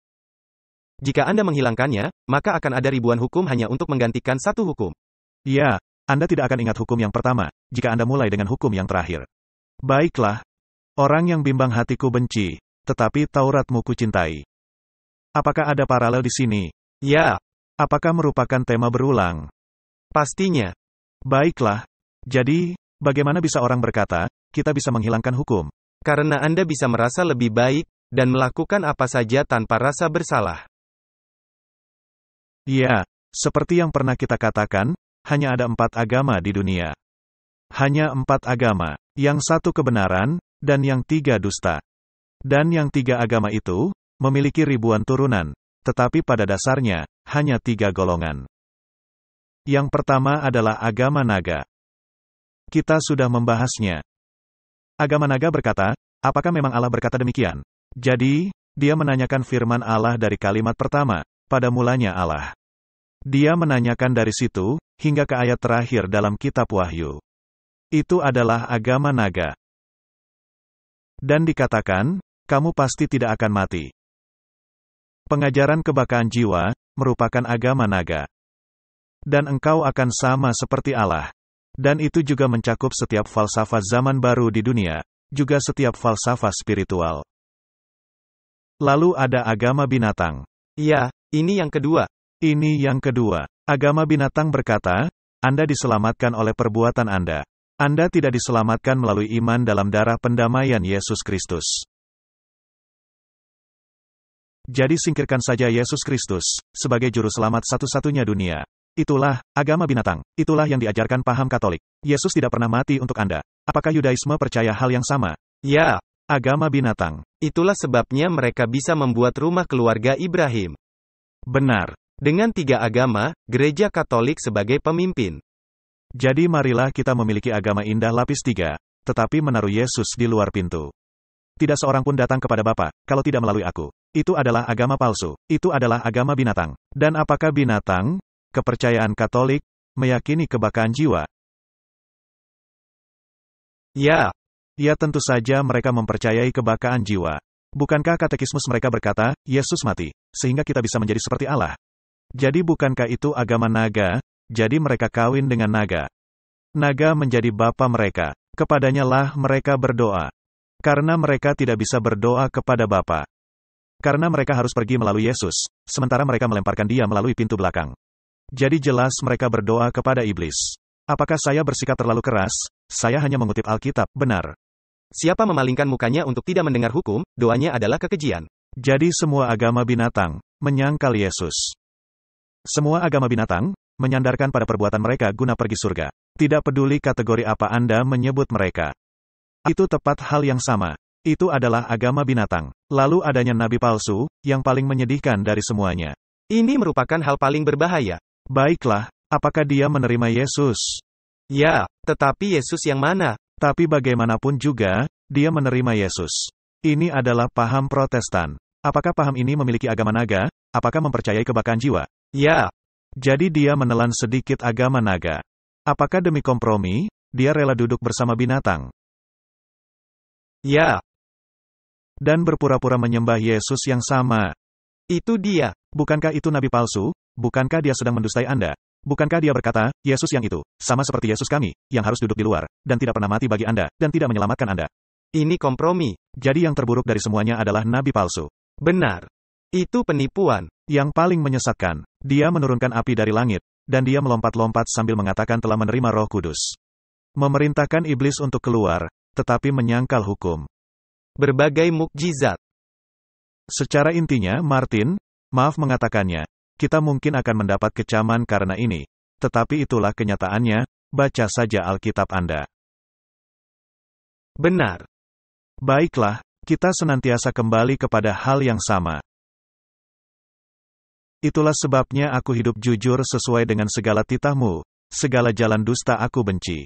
Jika Anda menghilangkannya, maka akan ada ribuan hukum hanya untuk menggantikan satu hukum. Ya, Anda tidak akan ingat hukum yang pertama, jika Anda mulai dengan hukum yang terakhir. Baiklah. Orang yang bimbang hatiku benci, tetapi Tauratmu kucintai. Apakah ada paralel di sini? Ya. Apakah merupakan tema berulang? Pastinya. Baiklah. Jadi, bagaimana bisa orang berkata, kita bisa menghilangkan hukum? Karena Anda bisa merasa lebih baik, dan melakukan apa saja tanpa rasa bersalah. Ya, seperti yang pernah kita katakan, hanya ada 4 agama di dunia. Hanya 4 agama, yang satu kebenaran, dan yang 3 dusta. Dan yang 3 agama itu, memiliki ribuan turunan, tetapi pada dasarnya, hanya 3 golongan. Yang pertama adalah agama naga. Kita sudah membahasnya. Agama naga berkata, apakah memang Allah berkata demikian? Jadi, dia menanyakan firman Allah dari kalimat pertama, pada mulanya Allah. Dia menanyakan dari situ, hingga ke ayat terakhir dalam kitab Wahyu. Itu adalah agama naga. Dan dikatakan, kamu pasti tidak akan mati. Pengajaran kebakaan jiwa, merupakan agama naga. Dan engkau akan sama seperti Allah. Dan itu juga mencakup setiap falsafah zaman baru di dunia, juga setiap falsafah spiritual. Lalu ada agama binatang. Ya, ini yang kedua. Ini yang kedua. Agama binatang berkata, Anda diselamatkan oleh perbuatan Anda. Anda tidak diselamatkan melalui iman dalam darah pendamaian Yesus Kristus. Jadi singkirkan saja Yesus Kristus, sebagai juru selamat satu-satunya dunia. Itulah, agama binatang. Itulah yang diajarkan paham Katolik. Yesus tidak pernah mati untuk Anda. Apakah Yudaisme percaya hal yang sama? Ya. Agama binatang. Itulah sebabnya mereka bisa membuat rumah keluarga Ibrahim. Benar. Dengan 3 agama, gereja Katolik sebagai pemimpin. Jadi marilah kita memiliki agama indah lapis 3, tetapi menaruh Yesus di luar pintu. Tidak seorang pun datang kepada Bapa, kalau tidak melalui aku. Itu adalah agama palsu. Itu adalah agama binatang. Dan apakah binatang, kepercayaan Katolik, meyakini kebakaan jiwa? Ya. Ya tentu saja mereka mempercayai kebakaan jiwa. Bukankah katekismus mereka berkata, Yesus mati, sehingga kita bisa menjadi seperti Allah? Jadi bukankah itu agama naga? Jadi mereka kawin dengan naga. Naga menjadi bapa mereka. Kepadanya lah mereka berdoa. Karena mereka tidak bisa berdoa kepada Bapa. Karena mereka harus pergi melalui Yesus, sementara mereka melemparkan dia melalui pintu belakang. Jadi jelas mereka berdoa kepada iblis. Apakah saya bersikap terlalu keras? Saya hanya mengutip Alkitab, benar. Siapa memalingkan mukanya untuk tidak mendengar hukum, doanya adalah kekejian. Jadi semua agama binatang, menyangkal Yesus. Semua agama binatang, menyandarkan pada perbuatan mereka guna pergi surga. Tidak peduli kategori apa Anda menyebut mereka. Itu tepat hal yang sama. Itu adalah agama binatang. Lalu adanya nabi palsu, yang paling menyedihkan dari semuanya. Ini merupakan hal paling berbahaya. Baiklah, apakah dia menerima Yesus? Ya, tetapi Yesus yang mana? Tapi bagaimanapun juga, dia menerima Yesus. Ini adalah paham Protestan. Apakah paham ini memiliki agama naga? Apakah mempercayai kebakaan jiwa? Ya. Jadi dia menelan sedikit agama naga. Apakah demi kompromi, dia rela duduk bersama binatang? Ya. Dan berpura-pura menyembah Yesus yang sama. Itu dia. Bukankah itu nabi palsu? Bukankah dia sedang mendustai Anda? Bukankah dia berkata, Yesus yang itu, sama seperti Yesus kami, yang harus duduk di luar, dan tidak pernah mati bagi Anda, dan tidak menyelamatkan Anda. Ini kompromi. Jadi yang terburuk dari semuanya adalah nabi palsu. Benar. Itu penipuan. Yang paling menyesatkan, dia menurunkan api dari langit, dan dia melompat-lompat sambil mengatakan telah menerima Roh Kudus. Memerintahkan iblis untuk keluar, tetapi menyangkal hukum. Berbagai mukjizat. Secara intinya, Martin, maaf mengatakannya, kita mungkin akan mendapat kecaman karena ini, tetapi itulah kenyataannya, baca saja Alkitab Anda. Benar. Baiklah, kita senantiasa kembali kepada hal yang sama. Itulah sebabnya aku hidup jujur sesuai dengan segala titahmu, segala jalan dusta aku benci.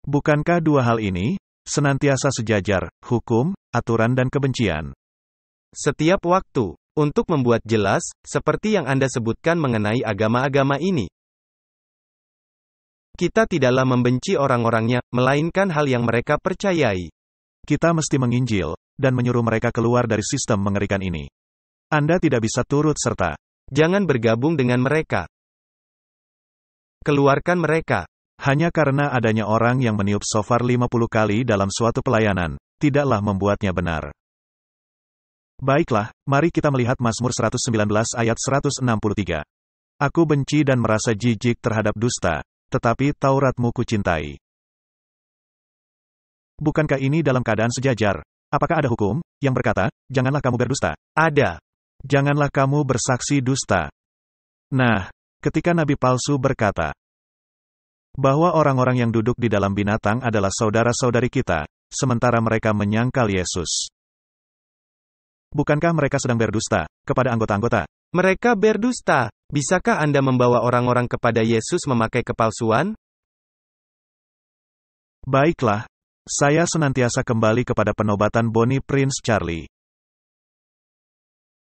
Bukankah dua hal ini senantiasa sejajar, hukum, aturan dan kebencian? Setiap waktu, untuk membuat jelas, seperti yang Anda sebutkan mengenai agama-agama ini. Kita tidaklah membenci orang-orangnya, melainkan hal yang mereka percayai. Kita mesti menginjil, dan menyuruh mereka keluar dari sistem mengerikan ini. Anda tidak bisa turut serta. Jangan bergabung dengan mereka. Keluarkan mereka. Hanya karena adanya orang yang meniup shofar 50 kali dalam suatu pelayanan, tidaklah membuatnya benar. Baiklah, mari kita melihat Mazmur 119 ayat 163. Aku benci dan merasa jijik terhadap dusta, tetapi Tauratmu kucintai. Bukankah ini dalam keadaan sejajar? Apakah ada hukum yang berkata, janganlah kamu berdusta? Ada. Janganlah kamu bersaksi dusta. Nah, ketika nabi palsu berkata bahwa orang-orang yang duduk di dalam binatang adalah saudara-saudari kita, sementara mereka menyangkal Yesus. Bukankah mereka sedang berdusta kepada anggota-anggota? Mereka berdusta. Bisakah Anda membawa orang-orang kepada Yesus memakai kepalsuan? Baiklah, saya senantiasa kembali kepada penobatan Bonnie Prince Charlie.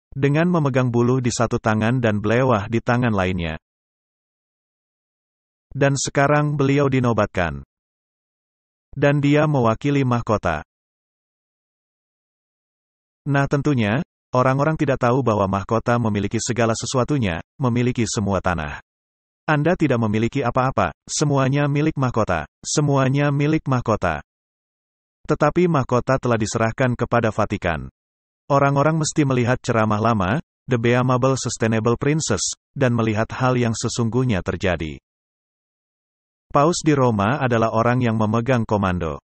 Dengan memegang buluh di satu tangan dan belewah di tangan lainnya. Dan sekarang beliau dinobatkan. Dan dia mewakili mahkota. Nah tentunya, orang-orang tidak tahu bahwa mahkota memiliki segala sesuatunya, memiliki semua tanah. Anda tidak memiliki apa-apa, semuanya milik mahkota. Semuanya milik mahkota. Tetapi mahkota telah diserahkan kepada Vatikan. Orang-orang mesti melihat ceramah lama, The Beamable Sustainable Princess, dan melihat hal yang sesungguhnya terjadi. Paus di Roma adalah orang yang memegang komando.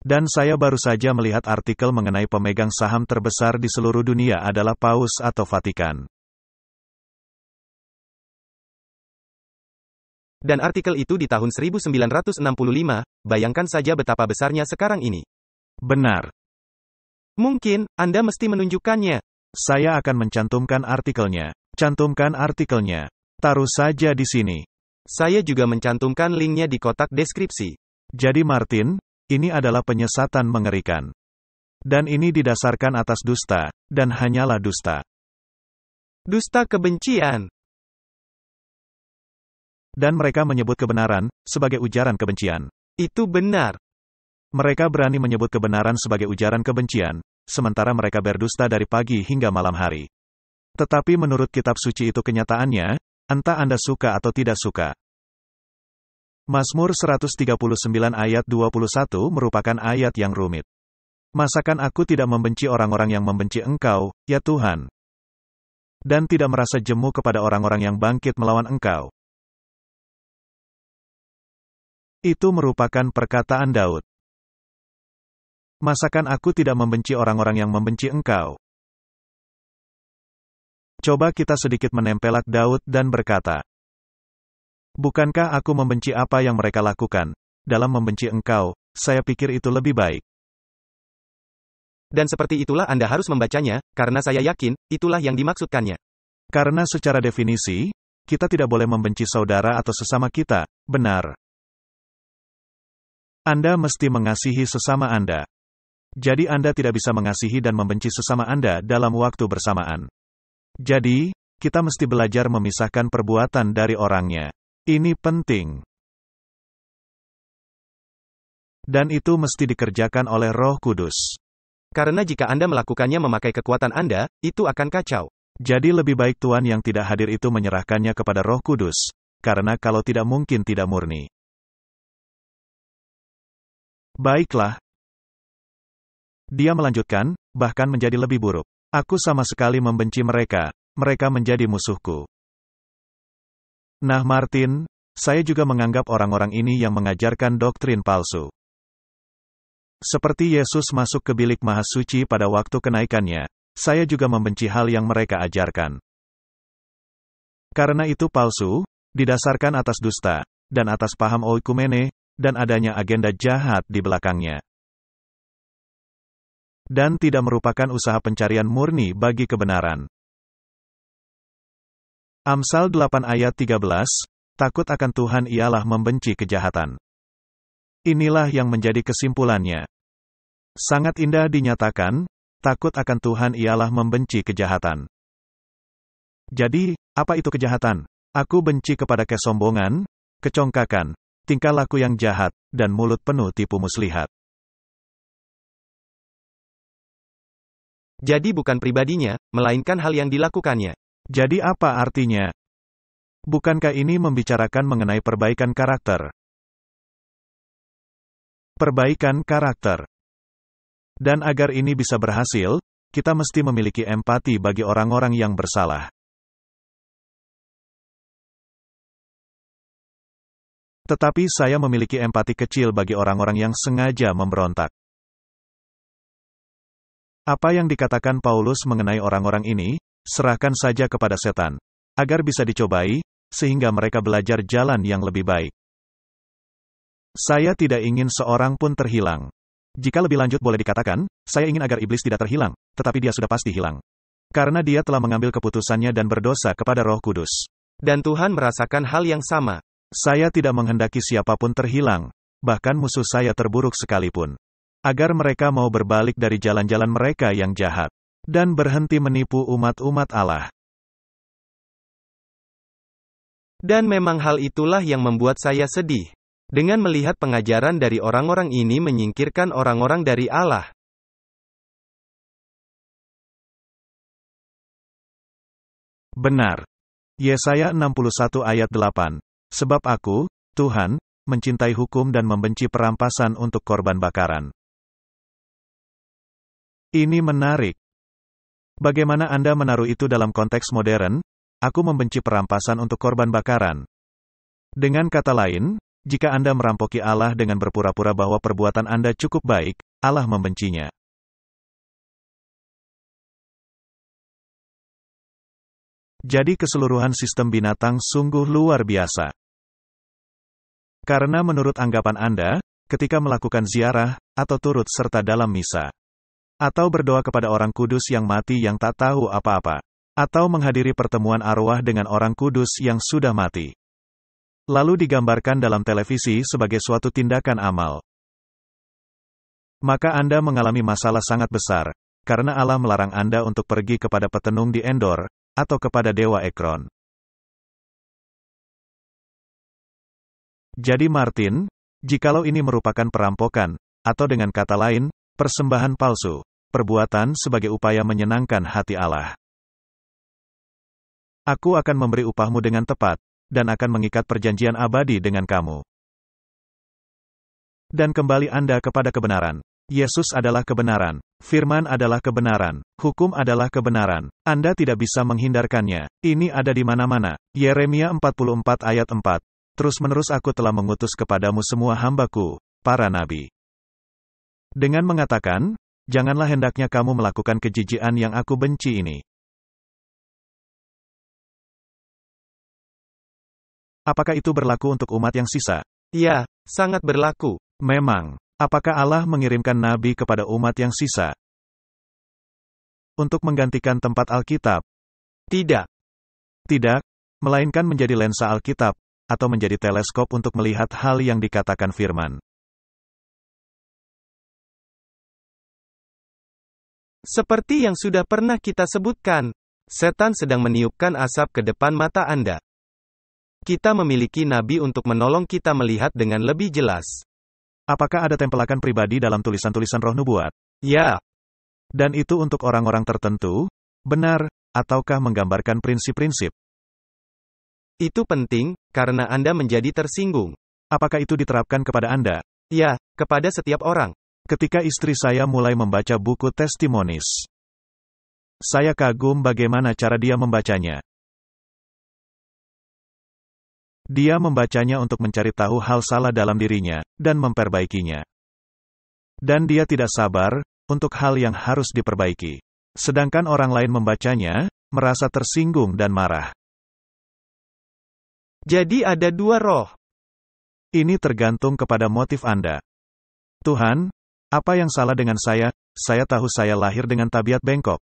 Dan saya baru saja melihat artikel mengenai pemegang saham terbesar di seluruh dunia adalah Paus atau Vatikan. Dan artikel itu di tahun 1965, bayangkan saja betapa besarnya sekarang ini. Benar. Mungkin, Anda mesti menunjukkannya. Saya akan mencantumkan artikelnya. Cantumkan artikelnya. Taruh saja di sini. Saya juga mencantumkan linknya di kotak deskripsi. Jadi Martin, ini adalah penyesatan mengerikan. Dan ini didasarkan atas dusta, dan hanyalah dusta. Dusta kebencian. Dan mereka menyebut kebenaran sebagai ujaran kebencian. Itu benar. Mereka berani menyebut kebenaran sebagai ujaran kebencian, sementara mereka berdusta dari pagi hingga malam hari. Tetapi menurut kitab suci itu kenyataannya, entah Anda suka atau tidak suka. Mazmur 139 ayat 21 merupakan ayat yang rumit. Masakan aku tidak membenci orang-orang yang membenci Engkau, ya Tuhan? Dan tidak merasa jemu kepada orang-orang yang bangkit melawan Engkau. Itu merupakan perkataan Daud. Masakan aku tidak membenci orang-orang yang membenci Engkau? Coba kita sedikit menempelak Daud dan berkata, bukankah aku membenci apa yang mereka lakukan? Dalam membenci Engkau, saya pikir itu lebih baik. Dan seperti itulah Anda harus membacanya, karena saya yakin, itulah yang dimaksudkannya. Karena secara definisi, kita tidak boleh membenci saudara atau sesama kita, benar. Anda mesti mengasihi sesama Anda. Jadi Anda tidak bisa mengasihi dan membenci sesama Anda dalam waktu bersamaan. Jadi, kita mesti belajar memisahkan perbuatan dari orangnya. Ini penting. Dan itu mesti dikerjakan oleh Roh Kudus. Karena jika Anda melakukannya memakai kekuatan Anda, itu akan kacau. Jadi lebih baik Tuhan yang tidak hadir itu menyerahkannya kepada Roh Kudus, karena kalau tidak mungkin tidak murni. Baiklah. Dia melanjutkan, bahkan menjadi lebih buruk. Aku sama sekali membenci mereka, mereka menjadi musuhku. Nah Martin, saya juga menganggap orang-orang ini yang mengajarkan doktrin palsu. Seperti Yesus masuk ke bilik Maha Suci pada waktu kenaikannya, saya juga membenci hal yang mereka ajarkan. Karena itu palsu, didasarkan atas dusta, dan atas paham oikumene, dan adanya agenda jahat di belakangnya. Dan tidak merupakan usaha pencarian murni bagi kebenaran. Amsal 8 ayat 13, takut akan Tuhan ialah membenci kejahatan. Inilah yang menjadi kesimpulannya. Sangat indah dinyatakan, takut akan Tuhan ialah membenci kejahatan. Jadi, apa itu kejahatan? Aku benci kepada kesombongan, kecongkakan, tingkah laku yang jahat, dan mulut penuh tipu muslihat. Jadi bukan pribadinya, melainkan hal yang dilakukannya. Jadi apa artinya? Bukankah ini membicarakan mengenai perbaikan karakter? Perbaikan karakter. Dan agar ini bisa berhasil, kita mesti memiliki empati bagi orang-orang yang bersalah. Tetapi saya memiliki empati kecil bagi orang-orang yang sengaja memberontak. Apa yang dikatakan Paulus mengenai orang-orang ini, serahkan saja kepada setan, agar bisa dicobai, sehingga mereka belajar jalan yang lebih baik. Saya tidak ingin seorang pun terhilang. Jika lebih lanjut boleh dikatakan, saya ingin agar iblis tidak terhilang, tetapi dia sudah pasti hilang. Karena dia telah mengambil keputusannya dan berdosa kepada Roh Kudus. Dan Tuhan merasakan hal yang sama. Saya tidak menghendaki siapapun terhilang, bahkan musuh saya terburuk sekalipun. Agar mereka mau berbalik dari jalan-jalan mereka yang jahat, dan berhenti menipu umat-umat Allah. Dan memang hal itulah yang membuat saya sedih. Dengan melihat pengajaran dari orang-orang ini menyingkirkan orang-orang dari Allah. Benar. Yesaya 61 ayat 8. Sebab aku, Tuhan, mencintai hukum dan membenci perampasan untuk korban bakaran. Ini menarik. Bagaimana Anda menaruh itu dalam konteks modern? Aku membenci perampasan untuk korban bakaran. Dengan kata lain, jika Anda merampoki Allah dengan berpura-pura bahwa perbuatan Anda cukup baik, Allah membencinya. Jadi keseluruhan sistem binatang sungguh luar biasa. Karena menurut anggapan Anda, ketika melakukan ziarah, atau turut serta dalam misa, atau berdoa kepada orang kudus yang mati yang tak tahu apa-apa, atau menghadiri pertemuan arwah dengan orang kudus yang sudah mati, lalu digambarkan dalam televisi sebagai suatu tindakan amal, maka Anda mengalami masalah sangat besar, karena Allah melarang Anda untuk pergi kepada petenung di Endor, atau kepada Dewa Ekron. Jadi Martin, jikalau ini merupakan perampokan, atau dengan kata lain, persembahan palsu, perbuatan sebagai upaya menyenangkan hati Allah, aku akan memberi upahmu dengan tepat, dan akan mengikat perjanjian abadi dengan kamu. Dan kembali Anda kepada kebenaran. Yesus adalah kebenaran. Firman adalah kebenaran. Hukum adalah kebenaran. Anda tidak bisa menghindarkannya. Ini ada di mana-mana. Yeremia 44 ayat 4. Terus-menerus aku telah mengutus kepadamu semua hambaku, para nabi. Dengan mengatakan, janganlah hendaknya kamu melakukan kejijian yang aku benci ini. Apakah itu berlaku untuk umat yang sisa? Ya, sangat berlaku. Memang. Apakah Allah mengirimkan nabi kepada umat yang sisa untuk menggantikan tempat Alkitab? Tidak. Tidak, melainkan menjadi lensa Alkitab, atau menjadi teleskop untuk melihat hal yang dikatakan firman. Seperti yang sudah pernah kita sebutkan, setan sedang meniupkan asap ke depan mata Anda. Kita memiliki nabi untuk menolong kita melihat dengan lebih jelas. Apakah ada tempelakan pribadi dalam tulisan-tulisan roh nubuat? Ya. Dan itu untuk orang-orang tertentu? Benar, ataukah menggambarkan prinsip-prinsip? Itu penting, karena Anda menjadi tersinggung. Apakah itu diterapkan kepada Anda? Ya, kepada setiap orang. Ketika istri saya mulai membaca buku Testimonis, saya kagum bagaimana cara dia membacanya. Dia membacanya untuk mencari tahu hal salah dalam dirinya, dan memperbaikinya. Dan dia tidak sabar, untuk hal yang harus diperbaiki. Sedangkan orang lain membacanya, merasa tersinggung dan marah. Jadi ada dua roh. Ini tergantung kepada motif Anda. Tuhan, apa yang salah dengan saya? Saya tahu saya lahir dengan tabiat bengkok.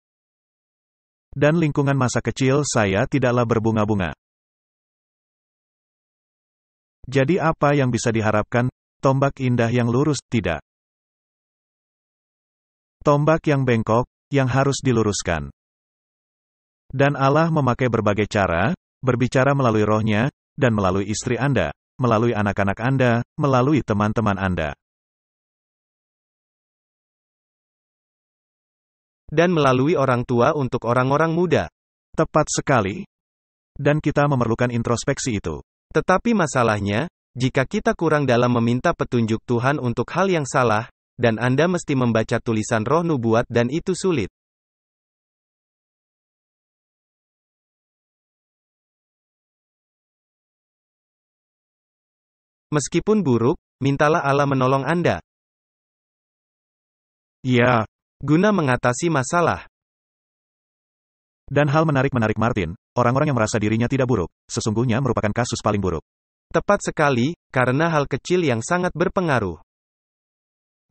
Dan lingkungan masa kecil saya tidaklah berbunga-bunga. Jadi apa yang bisa diharapkan? Tombak indah yang lurus, tidak. Tombak yang bengkok, yang harus diluruskan. Dan Allah memakai berbagai cara, berbicara melalui rohnya, dan melalui istri Anda, melalui anak-anak Anda, melalui teman-teman Anda. Dan melalui orang tua untuk orang-orang muda. Tepat sekali. Dan kita memerlukan introspeksi itu. Tetapi masalahnya, jika kita kurang dalam meminta petunjuk Tuhan untuk hal yang salah, dan Anda mesti membaca tulisan roh nubuat dan itu sulit. Meskipun buruk, mintalah Allah menolong Anda. Ya. Guna mengatasi masalah. Dan hal menarik Martin, orang-orang yang merasa dirinya tidak buruk, sesungguhnya merupakan kasus paling buruk. Tepat sekali, karena hal kecil yang sangat berpengaruh.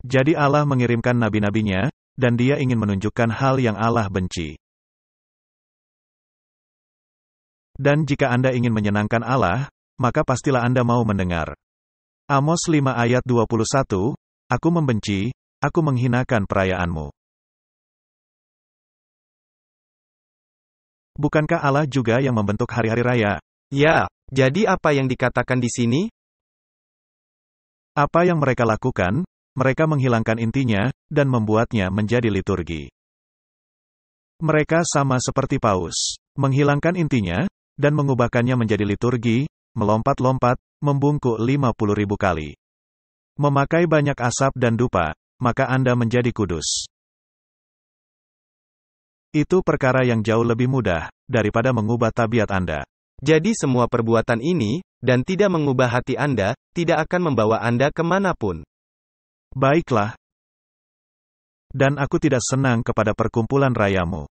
Jadi Allah mengirimkan nabi-nabinya, dan dia ingin menunjukkan hal yang Allah benci. Dan jika Anda ingin menyenangkan Allah, maka pastilah Anda mau mendengar. Amos 5 ayat 21, Aku membenci, aku menghinakan perayaanmu. Bukankah Allah juga yang membentuk hari-hari raya? Ya, jadi apa yang dikatakan di sini? Apa yang mereka lakukan? Mereka menghilangkan intinya, dan membuatnya menjadi liturgi. Mereka sama seperti paus, menghilangkan intinya, dan mengubahkannya menjadi liturgi, melompat-lompat, membungkuk 50.000 kali. Memakai banyak asap dan dupa, maka Anda menjadi kudus. Itu perkara yang jauh lebih mudah, daripada mengubah tabiat Anda. Jadi semua perbuatan ini, dan tidak mengubah hati Anda, tidak akan membawa Anda kemanapun. Baiklah. Dan aku tidak senang kepada perkumpulan rayamu.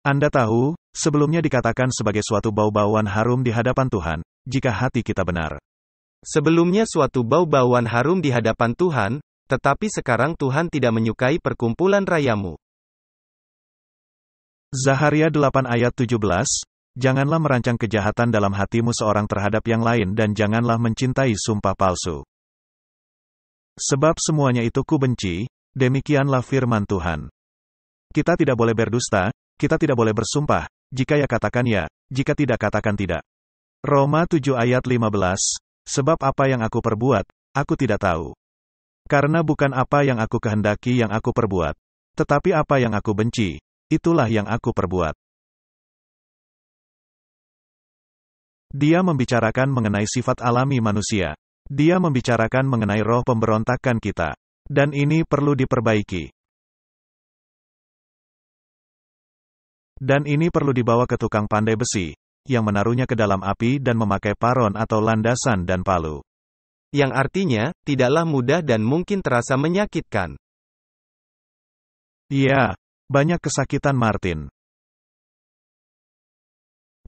Anda tahu, sebelumnya dikatakan sebagai suatu bau-bauan harum di hadapan Tuhan, jika hati kita benar. Sebelumnya suatu bau-bauan harum di hadapan Tuhan, tetapi sekarang Tuhan tidak menyukai perkumpulan rayamu. Zaharia 8 ayat 17, Janganlah merancang kejahatan dalam hatimu seorang terhadap yang lain dan janganlah mencintai sumpah palsu. Sebab semuanya itu ku benci, demikianlah firman Tuhan. Kita tidak boleh berdusta, kita tidak boleh bersumpah, jika ya katakan ya, jika tidak katakan tidak. Roma 7 ayat 15, Sebab apa yang aku perbuat, aku tidak tahu. Karena bukan apa yang aku kehendaki yang aku perbuat, tetapi apa yang aku benci, itulah yang aku perbuat. Dia membicarakan mengenai sifat alami manusia. Dia membicarakan mengenai roh pemberontakan kita. Dan ini perlu diperbaiki. Dan ini perlu dibawa ke tukang pandai besi, yang menaruhnya ke dalam api dan memakai paron atau landasan dan palu. Yang artinya, tidaklah mudah dan mungkin terasa menyakitkan. Iya, banyak kesakitan Martin.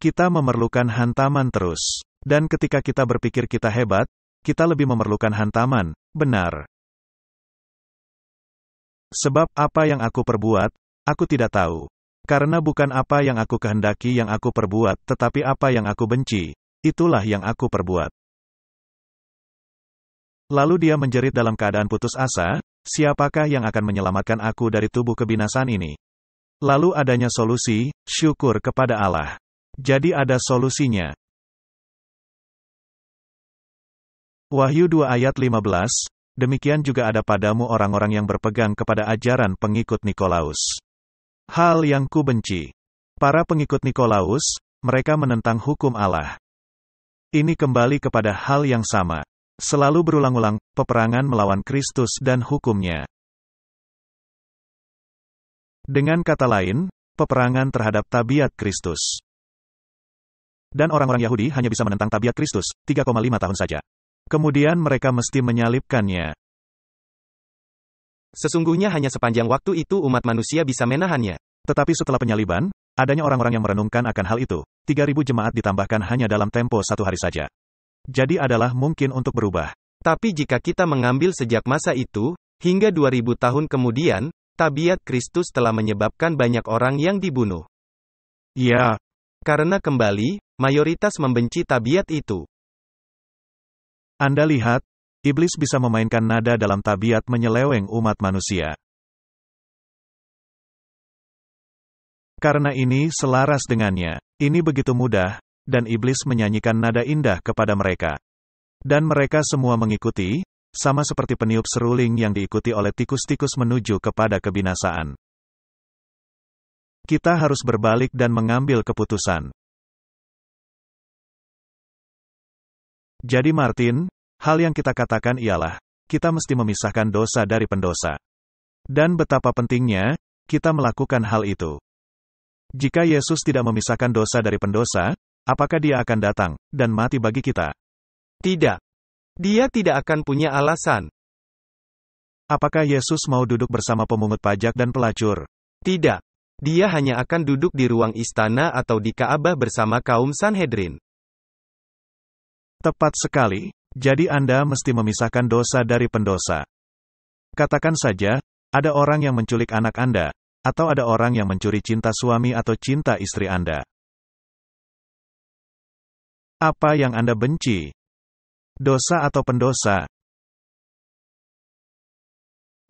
Kita memerlukan hantaman terus. Dan ketika kita berpikir kita hebat, kita lebih memerlukan hantaman, benar. Sebab apa yang aku perbuat, aku tidak tahu. Karena bukan apa yang aku kehendaki yang aku perbuat, tetapi apa yang aku benci, itulah yang aku perbuat. Lalu dia menjerit dalam keadaan putus asa, siapakah yang akan menyelamatkan aku dari tubuh kebinasaan ini? Lalu adanya solusi, syukur kepada Allah. Jadi ada solusinya. Wahyu 2 ayat 15, demikian juga ada padamu orang-orang yang berpegang kepada ajaran pengikut Nikolaus. Hal yang kubenci. Para pengikut Nikolaus, mereka menentang hukum Allah. Ini kembali kepada hal yang sama. Selalu berulang-ulang, peperangan melawan Kristus dan hukumnya. Dengan kata lain, peperangan terhadap tabiat Kristus. Dan orang-orang Yahudi hanya bisa menentang tabiat Kristus, 3,5 tahun saja. Kemudian mereka mesti menyalibkannya. Sesungguhnya hanya sepanjang waktu itu umat manusia bisa menahannya. Tetapi setelah penyaliban, adanya orang-orang yang merenungkan akan hal itu. 3.000 jemaat ditambahkan hanya dalam tempo 1 hari saja. Jadi adalah mungkin untuk berubah. Tapi jika kita mengambil sejak masa itu, hingga 2000 tahun kemudian, tabiat Kristus telah menyebabkan banyak orang yang dibunuh. Ya, Karena kembali, mayoritas membenci tabiat itu. Anda lihat, iblis bisa memainkan nada dalam tabiat menyeleweng umat manusia. Karena ini selaras dengannya. Ini begitu mudah, dan iblis menyanyikan nada indah kepada mereka. Dan mereka semua mengikuti, sama seperti peniup seruling yang diikuti oleh tikus-tikus menuju kepada kebinasaan. Kita harus berbalik dan mengambil keputusan. Jadi Martin, hal yang kita katakan ialah, kita mesti memisahkan dosa dari pendosa. Dan betapa pentingnya, kita melakukan hal itu. Jika Yesus tidak memisahkan dosa dari pendosa, apakah dia akan datang, dan mati bagi kita? Tidak. Dia tidak akan punya alasan. Apakah Yesus mau duduk bersama pemungut pajak dan pelacur? Tidak. Dia hanya akan duduk di ruang istana atau di Ka'bah bersama kaum Sanhedrin. Tepat sekali. Jadi Anda mesti memisahkan dosa dari pendosa. Katakan saja, ada orang yang menculik anak Anda, atau ada orang yang mencuri cinta suami atau cinta istri Anda. Apa yang Anda benci? Dosa atau pendosa?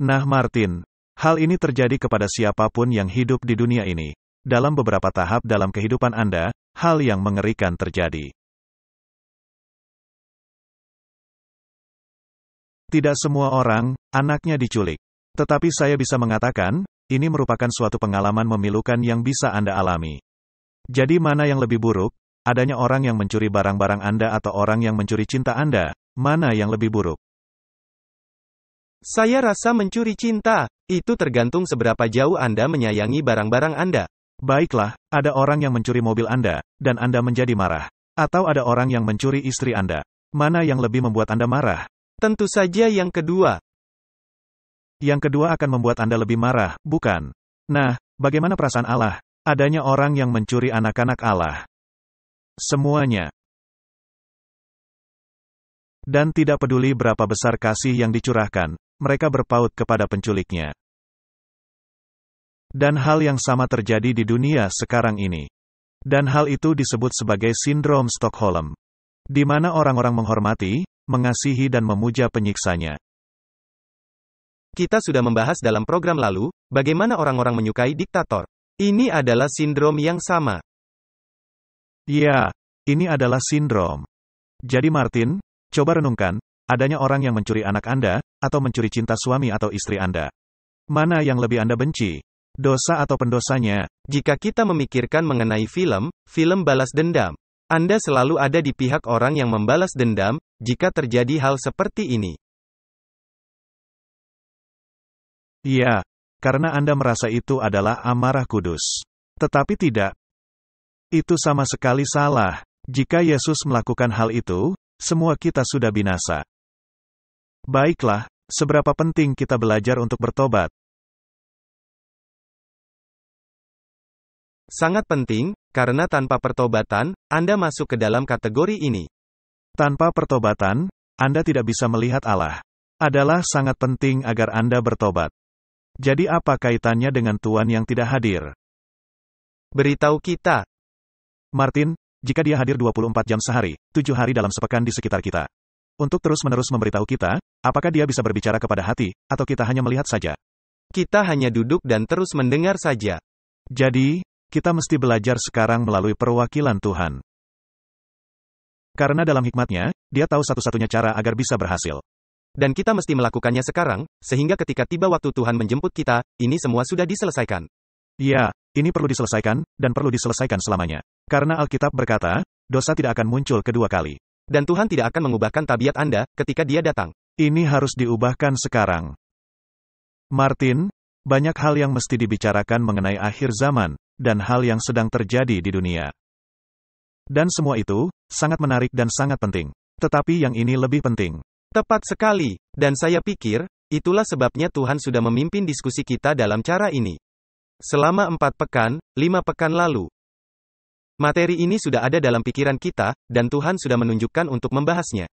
Nah Martin, hal ini terjadi kepada siapapun yang hidup di dunia ini. Dalam beberapa tahap dalam kehidupan Anda, hal yang mengerikan terjadi. Tidak semua orang, anaknya diculik. Tetapi saya bisa mengatakan, ini merupakan suatu pengalaman memilukan yang bisa Anda alami. Jadi mana yang lebih buruk? Adanya orang yang mencuri barang-barang Anda atau orang yang mencuri cinta Anda? Mana yang lebih buruk? Saya rasa mencuri cinta. Itu tergantung seberapa jauh Anda menyayangi barang-barang Anda. Baiklah, ada orang yang mencuri mobil Anda, dan Anda menjadi marah. Atau ada orang yang mencuri istri Anda. Mana yang lebih membuat Anda marah? Tentu saja yang kedua. Yang kedua akan membuat Anda lebih marah, bukan? Nah, bagaimana perasaan Allah? Adanya orang yang mencuri anak-anak Allah. Semuanya. Dan tidak peduli berapa besar kasih yang dicurahkan, mereka berpaut kepada penculiknya. Dan hal yang sama terjadi di dunia sekarang ini. Dan hal itu disebut sebagai sindrom Stockholm. Di mana orang-orang menghormati, mengasihi dan memuja penyiksanya. Kita sudah membahas dalam program lalu, bagaimana orang-orang menyukai diktator. Ini adalah sindrom yang sama. Ya, ini adalah sindrom. Jadi Martin, coba renungkan, adanya orang yang mencuri anak Anda, atau mencuri cinta suami atau istri Anda. Mana yang lebih Anda benci? Dosa atau pendosanya? Jika kita memikirkan mengenai film balas dendam. Anda selalu ada di pihak orang yang membalas dendam, jika terjadi hal seperti ini. Ya, karena Anda merasa itu adalah amarah kudus. Tetapi tidak. Itu sama sekali salah. Jika Yesus melakukan hal itu, semua kita sudah binasa. Baiklah, seberapa penting kita belajar untuk bertobat? Sangat penting, karena tanpa pertobatan, Anda masuk ke dalam kategori ini. Tanpa pertobatan, Anda tidak bisa melihat Allah. Adalah sangat penting agar Anda bertobat. Jadi apa kaitannya dengan Tuhan yang tidak hadir? Beritahu kita. Martin, jika dia hadir 24 jam sehari, 7 hari dalam sepekan di sekitar kita. Untuk terus-menerus memberitahu kita, apakah dia bisa berbicara kepada hati, atau kita hanya melihat saja? Kita hanya duduk dan terus mendengar saja. Jadi, kita mesti belajar sekarang melalui perwakilan Tuhan. Karena dalam hikmatnya, dia tahu satu-satunya cara agar bisa berhasil. Dan kita mesti melakukannya sekarang, sehingga ketika tiba waktu Tuhan menjemput kita, ini semua sudah diselesaikan. Ya, ini perlu diselesaikan, dan perlu diselesaikan selamanya. Karena Alkitab berkata, dosa tidak akan muncul kedua kali. Dan Tuhan tidak akan mengubahkan tabiat Anda ketika Dia datang. Ini harus diubahkan sekarang. Martin, banyak hal yang mesti dibicarakan mengenai akhir zaman, dan hal yang sedang terjadi di dunia. Dan semua itu, sangat menarik dan sangat penting. Tetapi yang ini lebih penting. Tepat sekali. Dan saya pikir, itulah sebabnya Tuhan sudah memimpin diskusi kita dalam cara ini. Selama 4 pekan, 5 pekan lalu. Materi ini sudah ada dalam pikiran kita, dan Tuhan sudah menunjukkan untuk membahasnya.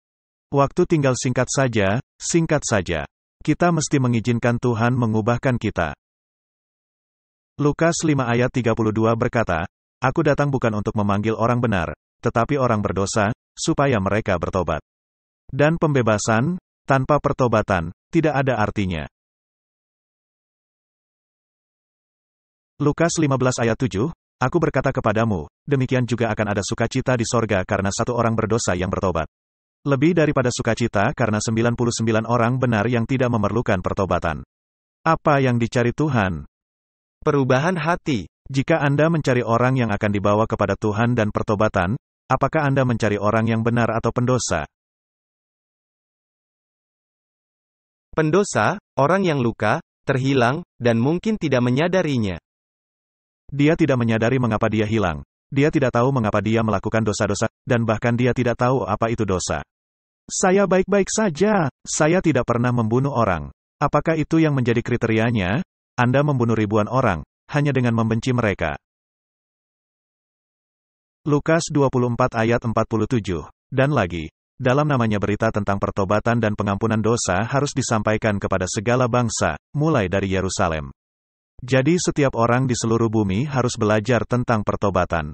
Waktu tinggal singkat saja, singkat saja. Kita mesti mengizinkan Tuhan mengubahkan kita. Lukas 5 ayat 32 berkata, Aku datang bukan untuk memanggil orang benar, tetapi orang berdosa, supaya mereka bertobat. Dan pembebasan, tanpa pertobatan, tidak ada artinya. Lukas 15 ayat 7, Aku berkata kepadamu, demikian juga akan ada sukacita di sorga karena satu orang berdosa yang bertobat. Lebih daripada sukacita karena 99 orang benar yang tidak memerlukan pertobatan. Apa yang dicari Tuhan? Perubahan hati. Jika Anda mencari orang yang akan dibawa kepada Tuhan dan pertobatan, apakah Anda mencari orang yang benar atau pendosa? Pendosa, orang yang luka, terhilang, dan mungkin tidak menyadarinya. Dia tidak menyadari mengapa dia hilang. Dia tidak tahu mengapa dia melakukan dosa-dosa, dan bahkan dia tidak tahu apa itu dosa. Saya baik-baik saja, saya tidak pernah membunuh orang. Apakah itu yang menjadi kriterianya? Anda membunuh ribuan orang, hanya dengan membenci mereka. Lukas 24 ayat 47. Dan lagi, dalam namanya berita tentang pertobatan dan pengampunan dosa harus disampaikan kepada segala bangsa, mulai dari Yerusalem. Jadi setiap orang di seluruh bumi harus belajar tentang pertobatan.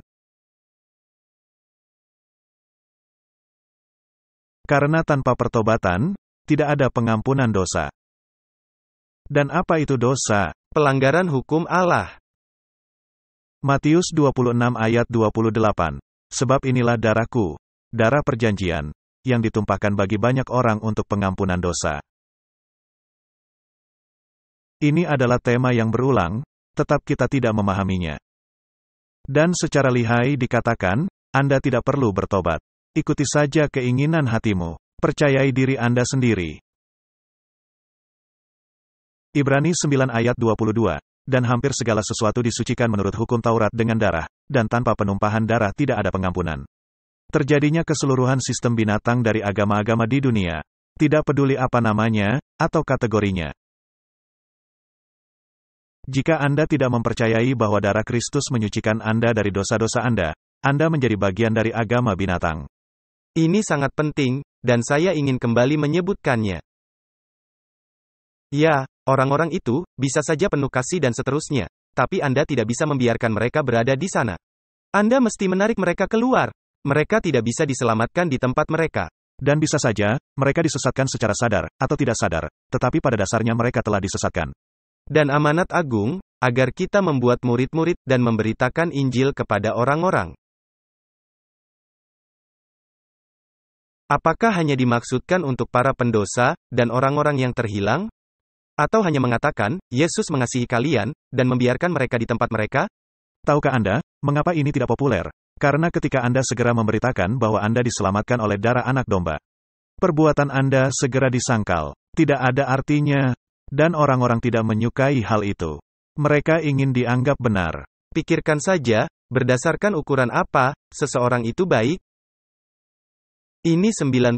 Karena tanpa pertobatan, tidak ada pengampunan dosa. Dan apa itu dosa? Pelanggaran hukum Allah. Matius 26 ayat 28. Sebab inilah darahku, darah perjanjian, yang ditumpahkan bagi banyak orang untuk pengampunan dosa. Ini adalah tema yang berulang, tetap kita tidak memahaminya. Dan secara lihai dikatakan, Anda tidak perlu bertobat. Ikuti saja keinginan hatimu. Percayai diri Anda sendiri. Ibrani 9 ayat 22. Dan hampir segala sesuatu disucikan menurut hukum Taurat dengan darah, dan tanpa penumpahan darah tidak ada pengampunan. Terjadinya keseluruhan sistem binatang dari agama-agama di dunia. Tidak peduli apa namanya, atau kategorinya. Jika Anda tidak mempercayai bahwa darah Kristus menyucikan Anda dari dosa-dosa Anda menjadi bagian dari agama binatang. Ini sangat penting, dan saya ingin kembali menyebutkannya. Ya, orang-orang itu bisa saja penuh kasih dan seterusnya, tapi Anda tidak bisa membiarkan mereka berada di sana. Anda mesti menarik mereka keluar. Mereka tidak bisa diselamatkan di tempat mereka. Dan bisa saja, mereka disesatkan secara sadar, atau tidak sadar, tetapi pada dasarnya mereka telah disesatkan. Dan amanat agung, agar kita membuat murid-murid dan memberitakan Injil kepada orang-orang. Apakah hanya dimaksudkan untuk para pendosa, dan orang-orang yang terhilang? Atau hanya mengatakan, Yesus mengasihi kalian, dan membiarkan mereka di tempat mereka? Tahukah Anda, mengapa ini tidak populer? Karena ketika Anda segera memberitakan bahwa Anda diselamatkan oleh darah anak domba, perbuatan Anda segera disangkal. Tidak ada artinya. Dan orang-orang tidak menyukai hal itu. Mereka ingin dianggap benar. Pikirkan saja, berdasarkan ukuran apa, seseorang itu baik? Ini 90%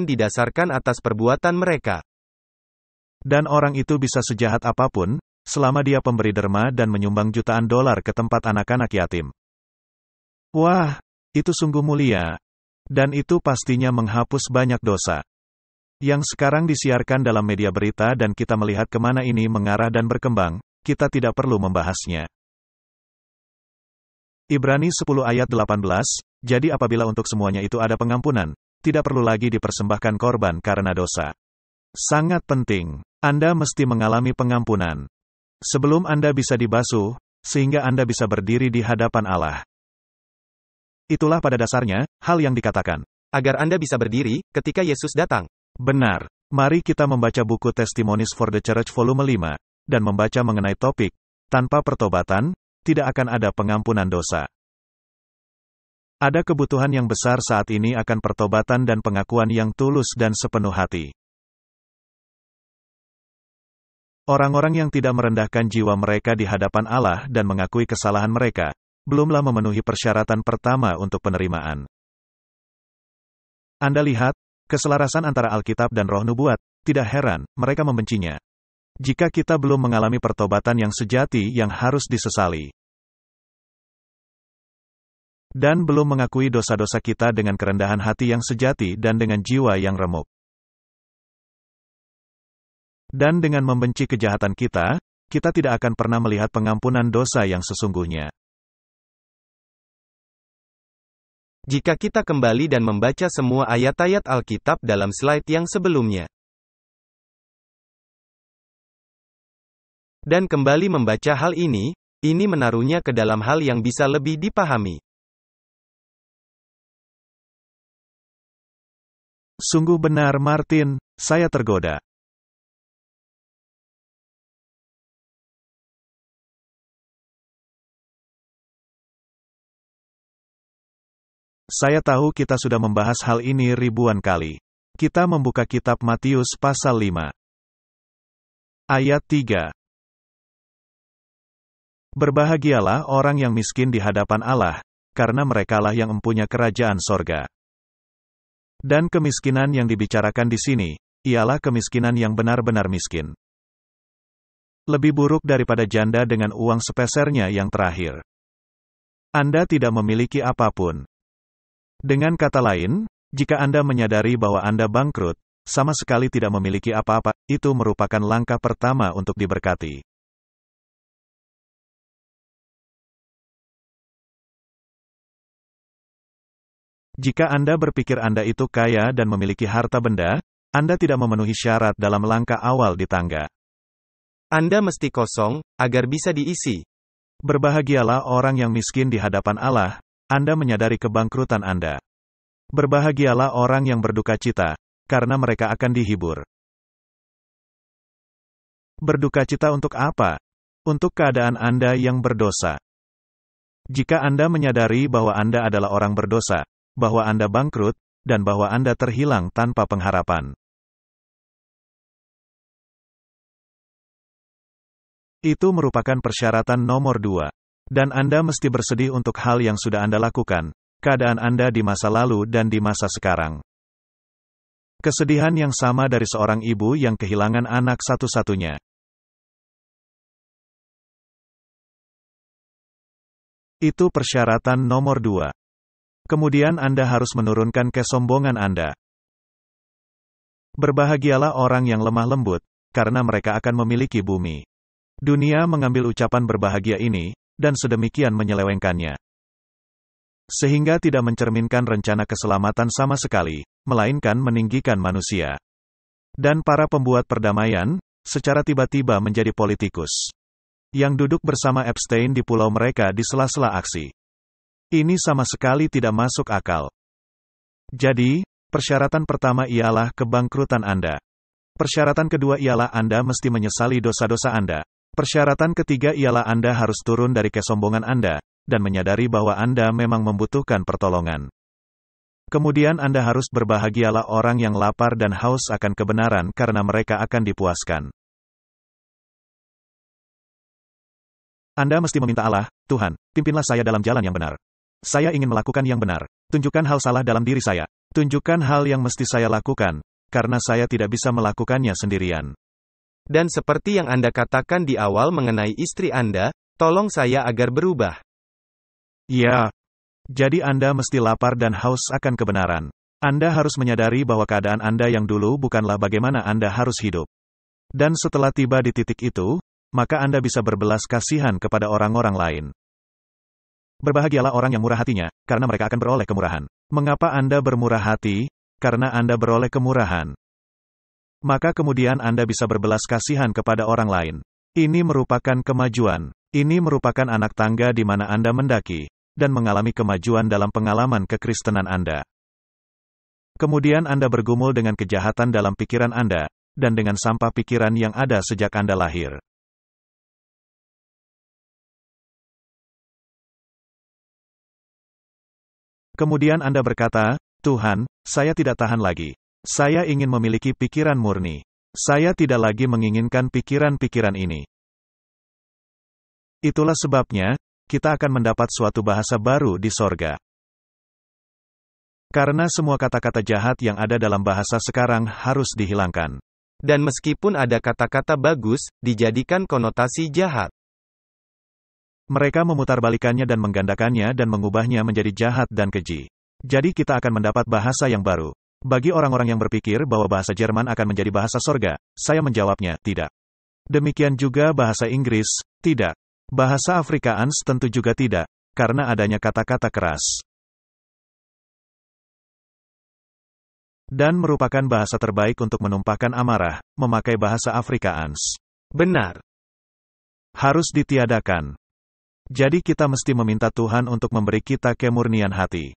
didasarkan atas perbuatan mereka. Dan orang itu bisa sejahat apapun, selama dia pemberi derma dan menyumbang jutaan dolar ke tempat anak-anak yatim. Wah, itu sungguh mulia. Dan itu pastinya menghapus banyak dosa. Yang sekarang disiarkan dalam media berita dan kita melihat kemana ini mengarah dan berkembang, kita tidak perlu membahasnya. Ibrani 10 ayat 18, jadi apabila untuk semuanya itu ada pengampunan, tidak perlu lagi dipersembahkan korban karena dosa. Sangat penting, Anda mesti mengalami pengampunan. Sebelum Anda bisa dibasuh, sehingga Anda bisa berdiri di hadapan Allah. Itulah pada dasarnya, hal yang dikatakan. Agar Anda bisa berdiri, ketika Yesus datang. Benar. Mari kita membaca buku Testimonies for the Church volume 5, dan membaca mengenai topik, tanpa pertobatan, tidak akan ada pengampunan dosa. Ada kebutuhan yang besar saat ini akan pertobatan dan pengakuan yang tulus dan sepenuh hati. Orang-orang yang tidak merendahkan jiwa mereka di hadapan Allah dan mengakui kesalahan mereka, belumlah memenuhi persyaratan pertama untuk penerimaan. Anda lihat, keselarasan antara Alkitab dan Roh Nubuat, tidak heran, mereka membencinya. Jika kita belum mengalami pertobatan yang sejati yang harus disesali, dan belum mengakui dosa-dosa kita dengan kerendahan hati yang sejati dan dengan jiwa yang remuk. Dan dengan membenci kejahatan kita, kita tidak akan pernah melihat pengampunan dosa yang sesungguhnya. Jika kita kembali dan membaca semua ayat-ayat Alkitab dalam slide yang sebelumnya, dan kembali membaca hal ini menaruhnya ke dalam hal yang bisa lebih dipahami. Sungguh benar Martin, saya tergoda. Saya tahu kita sudah membahas hal ini ribuan kali. Kita membuka kitab Matius pasal 5. Ayat 3. Berbahagialah orang yang miskin di hadapan Allah, karena merekalah yang mempunyai kerajaan sorga. Dan kemiskinan yang dibicarakan di sini, ialah kemiskinan yang benar-benar miskin. Lebih buruk daripada janda dengan uang sepesernya yang terakhir. Anda tidak memiliki apapun. Dengan kata lain, jika Anda menyadari bahwa Anda bangkrut, sama sekali tidak memiliki apa-apa, itu merupakan langkah pertama untuk diberkati. Jika Anda berpikir Anda itu kaya dan memiliki harta benda, Anda tidak memenuhi syarat dalam langkah awal di tangga. Anda mesti kosong, agar bisa diisi. Berbahagialah orang yang miskin di hadapan Allah, Anda menyadari kebangkrutan Anda. Berbahagialah orang yang berduka cita, karena mereka akan dihibur. Berduka cita untuk apa? Untuk keadaan Anda yang berdosa. Jika Anda menyadari bahwa Anda adalah orang berdosa, bahwa Anda bangkrut, dan bahwa Anda terhilang tanpa pengharapan. Itu merupakan persyaratan nomor 2. Dan Anda mesti bersedih untuk hal yang sudah Anda lakukan, keadaan Anda di masa lalu dan di masa sekarang. Kesedihan yang sama dari seorang ibu yang kehilangan anak satu-satunya. Itu persyaratan nomor 2. Kemudian Anda harus menurunkan kesombongan Anda. Berbahagialah orang yang lemah lembut, karena mereka akan memiliki bumi. Dunia mengambil ucapan berbahagia ini, dan sedemikian menyelewengkannya. Sehingga tidak mencerminkan rencana keselamatan sama sekali, melainkan meninggikan manusia. Dan para pembuat perdamaian, secara tiba-tiba menjadi politikus. Yang duduk bersama Epstein di pulau mereka di sela-sela aksi. Ini sama sekali tidak masuk akal. Jadi, persyaratan pertama ialah kebangkrutan Anda. Persyaratan kedua ialah Anda mesti menyesali dosa-dosa Anda. Persyaratan ketiga ialah Anda harus turun dari kesombongan Anda, dan menyadari bahwa Anda memang membutuhkan pertolongan. Kemudian Anda harus berbahagialah orang yang lapar dan haus akan kebenaran karena mereka akan dipuaskan. Anda mesti meminta Allah, Tuhan, pimpinlah saya dalam jalan yang benar. Saya ingin melakukan yang benar. Tunjukkan hal salah dalam diri saya. Tunjukkan hal yang mesti saya lakukan, karena saya tidak bisa melakukannya sendirian. Dan seperti yang Anda katakan di awal mengenai istri Anda, tolong saya agar berubah. Ya. Jadi Anda mesti lapar dan haus akan kebenaran. Anda harus menyadari bahwa keadaan Anda yang dulu bukanlah bagaimana Anda harus hidup. Dan setelah tiba di titik itu, maka Anda bisa berbelas kasihan kepada orang-orang lain. Berbahagialah orang yang murah hatinya, karena mereka akan beroleh kemurahan. Mengapa Anda bermurah hati? Karena Anda beroleh kemurahan. Maka kemudian Anda bisa berbelas kasihan kepada orang lain. Ini merupakan kemajuan. Ini merupakan anak tangga di mana Anda mendaki, dan mengalami kemajuan dalam pengalaman kekristenan Anda. Kemudian Anda bergumul dengan kejahatan dalam pikiran Anda, dan dengan sampah pikiran yang ada sejak Anda lahir. Kemudian Anda berkata, Tuhan, saya tidak tahan lagi. Saya ingin memiliki pikiran murni. Saya tidak lagi menginginkan pikiran-pikiran ini. Itulah sebabnya, kita akan mendapat suatu bahasa baru di sorga. Karena semua kata-kata jahat yang ada dalam bahasa sekarang harus dihilangkan. Dan meskipun ada kata-kata bagus, dijadikan konotasi jahat. Mereka memutarbalikannya dan menggandakannya dan mengubahnya menjadi jahat dan keji. Jadi kita akan mendapat bahasa yang baru. Bagi orang-orang yang berpikir bahwa bahasa Jerman akan menjadi bahasa sorga, saya menjawabnya, tidak. Demikian juga bahasa Inggris, tidak. Bahasa Afrikaans tentu juga tidak, karena adanya kata-kata keras. Dan merupakan bahasa terbaik untuk menumpahkan amarah, memakai bahasa Afrikaans. Benar. Harus ditiadakan. Jadi kita mesti meminta Tuhan untuk memberi kita kemurnian hati.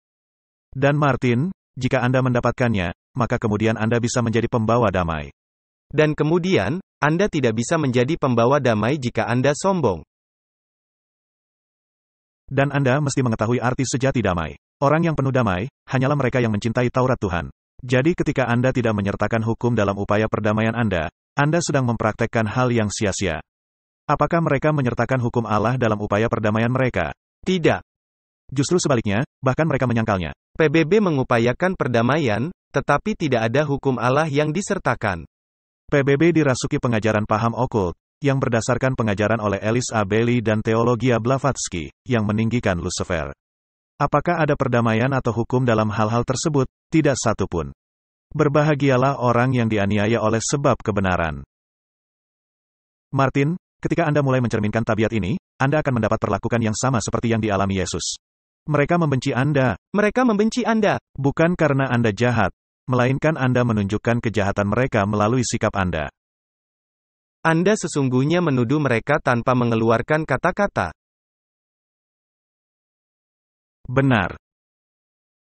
Dan Martin, jika Anda mendapatkannya, maka kemudian Anda bisa menjadi pembawa damai. Dan kemudian, Anda tidak bisa menjadi pembawa damai jika Anda sombong. Dan Anda mesti mengetahui arti sejati damai. Orang yang penuh damai, hanyalah mereka yang mencintai Taurat Tuhan. Jadi ketika Anda tidak menyertakan hukum dalam upaya perdamaian Anda sedang mempraktekkan hal yang sia-sia. Apakah mereka menyertakan hukum Allah dalam upaya perdamaian mereka? Tidak. Justru sebaliknya, bahkan mereka menyangkalnya. PBB mengupayakan perdamaian, tetapi tidak ada hukum Allah yang disertakan. PBB dirasuki pengajaran paham okult, yang berdasarkan pengajaran oleh Elis A. Bailey dan Teologia Blavatsky, yang meninggikan Lucifer. Apakah ada perdamaian atau hukum dalam hal-hal tersebut? Tidak satu pun. Berbahagialah orang yang dianiaya oleh sebab kebenaran. Martin, ketika Anda mulai mencerminkan tabiat ini, Anda akan mendapat perlakuan yang sama seperti yang dialami Yesus. Mereka membenci Anda. Mereka membenci Anda. Bukan karena Anda jahat, melainkan Anda menunjukkan kejahatan mereka melalui sikap Anda. Anda sesungguhnya menuduh mereka tanpa mengeluarkan kata-kata. Benar.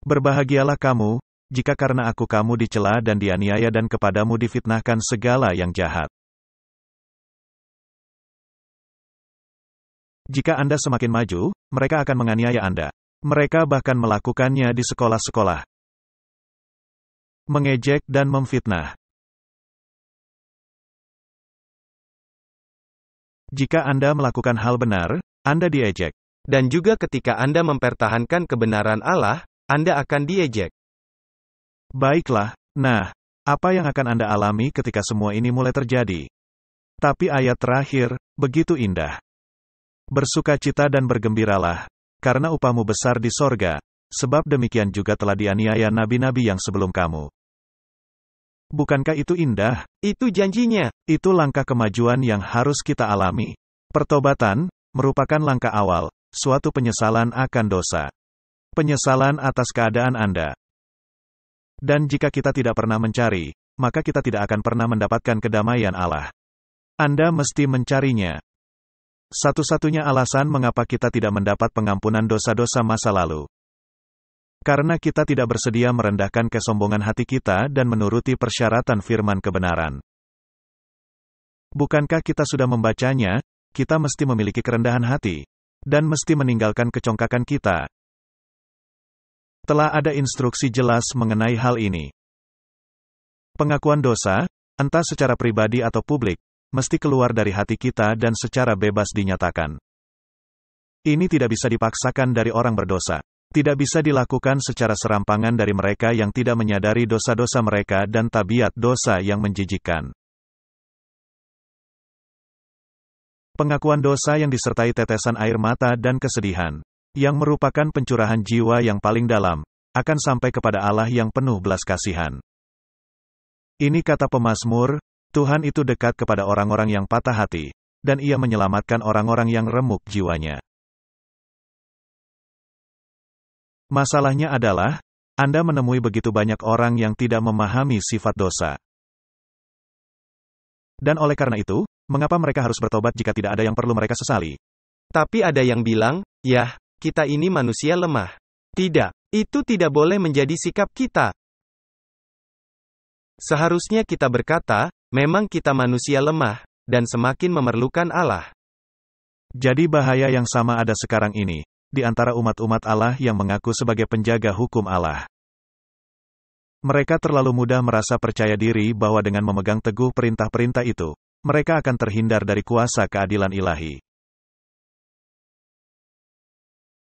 Berbahagialah kamu, jika karena aku kamu dicela dan dianiaya dan kepadamu difitnahkan segala yang jahat. Jika Anda semakin maju, mereka akan menganiaya Anda. Mereka bahkan melakukannya di sekolah-sekolah. Mengejek dan memfitnah. Jika Anda melakukan hal benar, Anda diejek. Dan juga ketika Anda mempertahankan kebenaran Allah, Anda akan diejek. Baiklah, nah, apa yang akan Anda alami ketika semua ini mulai terjadi? Tapi ayat terakhir, begitu indah. Bersukacita dan bergembiralah, karena upahmu besar di sorga, sebab demikian juga telah dianiaya nabi-nabi yang sebelum kamu. Bukankah itu indah? Itu janjinya. Itu langkah kemajuan yang harus kita alami. Pertobatan merupakan langkah awal, suatu penyesalan akan dosa. Penyesalan atas keadaan Anda. Dan jika kita tidak pernah mencari, maka kita tidak akan pernah mendapatkan kedamaian Allah. Anda mesti mencarinya. Satu-satunya alasan mengapa kita tidak mendapat pengampunan dosa-dosa masa lalu. Karena kita tidak bersedia merendahkan kesombongan hati kita dan menuruti persyaratan firman kebenaran. Bukankah kita sudah membacanya, kita mesti memiliki kerendahan hati, dan mesti meninggalkan kecongkakan kita. Telah ada instruksi jelas mengenai hal ini. Pengakuan dosa, entah secara pribadi atau publik, mesti keluar dari hati kita dan secara bebas dinyatakan. Ini tidak bisa dipaksakan dari orang berdosa. Tidak bisa dilakukan secara serampangan dari mereka yang tidak menyadari dosa-dosa mereka dan tabiat dosa yang menjijikkan. Pengakuan dosa yang disertai tetesan air mata dan kesedihan, yang merupakan pencurahan jiwa yang paling dalam, akan sampai kepada Allah yang penuh belas kasihan. Ini kata pemazmur, Tuhan itu dekat kepada orang-orang yang patah hati, dan Ia menyelamatkan orang-orang yang remuk jiwanya. Masalahnya adalah, Anda menemui begitu banyak orang yang tidak memahami sifat dosa. Dan oleh karena itu, mengapa mereka harus bertobat jika tidak ada yang perlu mereka sesali? Tapi ada yang bilang, yah, kita ini manusia lemah. Tidak, itu tidak boleh menjadi sikap kita. Seharusnya kita berkata, memang kita manusia lemah, dan semakin memerlukan Allah. Jadi bahaya yang sama ada sekarang ini. di antara umat-umat Allah yang mengaku sebagai penjaga hukum Allah. Mereka terlalu mudah merasa percaya diri bahwa dengan memegang teguh perintah-perintah itu, mereka akan terhindar dari kuasa keadilan ilahi.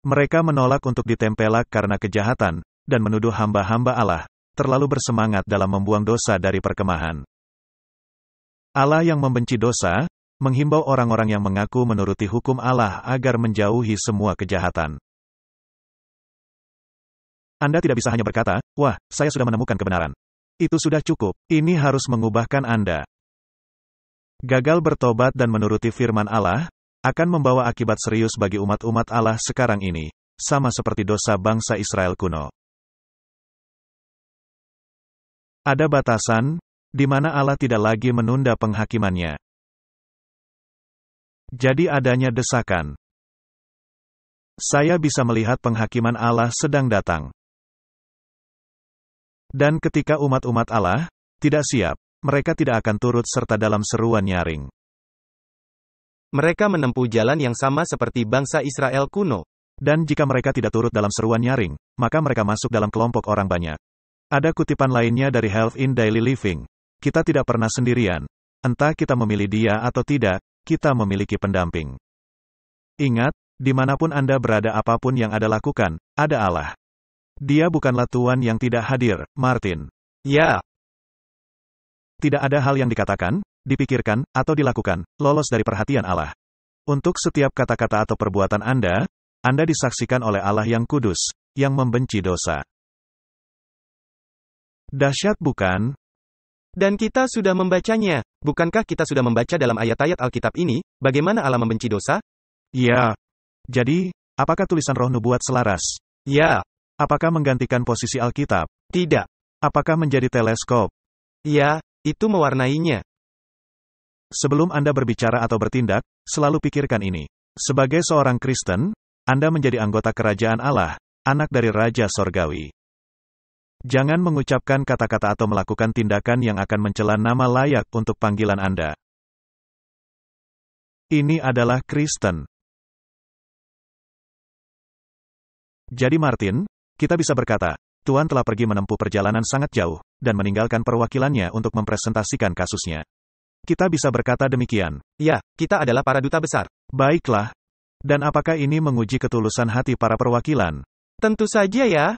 Mereka menolak untuk ditempelak karena kejahatan, dan menuduh hamba-hamba Allah, terlalu bersemangat dalam membuang dosa dari perkemahan. Allah yang membenci dosa, menghimbau orang-orang yang mengaku menuruti hukum Allah agar menjauhi semua kejahatan. Anda tidak bisa hanya berkata, "Wah, saya sudah menemukan kebenaran." Itu sudah cukup, ini harus mengubahkan Anda. Gagal bertobat dan menuruti firman Allah, akan membawa akibat serius bagi umat-umat Allah sekarang ini, sama seperti dosa bangsa Israel kuno. Ada batasan, di mana Allah tidak lagi menunda penghakimannya. Jadi adanya desakan. Saya bisa melihat penghakiman Allah sedang datang. Dan ketika umat-umat Allah tidak siap, mereka tidak akan turut serta dalam seruan nyaring. Mereka menempuh jalan yang sama seperti bangsa Israel kuno. Dan jika mereka tidak turut dalam seruan nyaring, maka mereka masuk dalam kelompok orang banyak. Ada kutipan lainnya dari Health in Daily Living. Kita tidak pernah sendirian. Entah kita memilih dia atau tidak, kita memiliki pendamping. Ingat, dimanapun Anda berada apapun yang Anda lakukan, ada Allah. Dia bukanlah Tuhan yang tidak hadir, Martin. Ya. Tidak ada hal yang dikatakan, dipikirkan, atau dilakukan, lolos dari perhatian Allah. Untuk setiap kata-kata atau perbuatan Anda disaksikan oleh Allah yang kudus, yang membenci dosa. Dahsyat bukan? Dan kita sudah membacanya. Bukankah kita sudah membaca dalam ayat-ayat Alkitab ini, bagaimana Allah membenci dosa? Ya. Jadi, apakah tulisan Roh Nubuat selaras? Ya. Apakah menggantikan posisi Alkitab? Tidak. Apakah menjadi teleskop? Ya, itu mewarnainya. Sebelum Anda berbicara atau bertindak, selalu pikirkan ini. Sebagai seorang Kristen, Anda menjadi anggota kerajaan Allah, anak dari Raja Sorgawi. Jangan mengucapkan kata-kata atau melakukan tindakan yang akan mencela nama layak untuk panggilan Anda. Ini adalah Kristen. Jadi Martin, kita bisa berkata, Tuhan telah pergi menempuh perjalanan sangat jauh, dan meninggalkan perwakilannya untuk mempresentasikan kasusnya. Kita bisa berkata demikian. Ya, kita adalah para duta besar. Baiklah. Dan apakah ini menguji ketulusan hati para perwakilan? Tentu saja ya.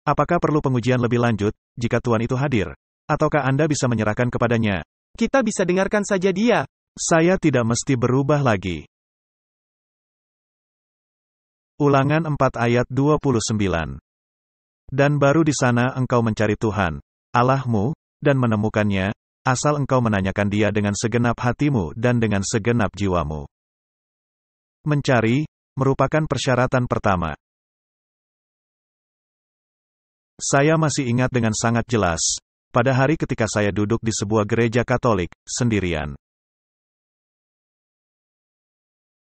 Apakah perlu pengujian lebih lanjut, jika Tuhan itu hadir? Ataukah Anda bisa menyerahkan kepadanya? Kita bisa dengarkan saja dia. Saya tidak mesti berubah lagi. Ulangan 4 ayat 29. Dan baru di sana engkau mencari Tuhan, Allahmu, dan menemukannya, asal engkau menanyakan dia dengan segenap hatimu dan dengan segenap jiwamu. Mencari, merupakan persyaratan pertama. Saya masih ingat dengan sangat jelas, pada hari ketika saya duduk di sebuah gereja Katolik, sendirian.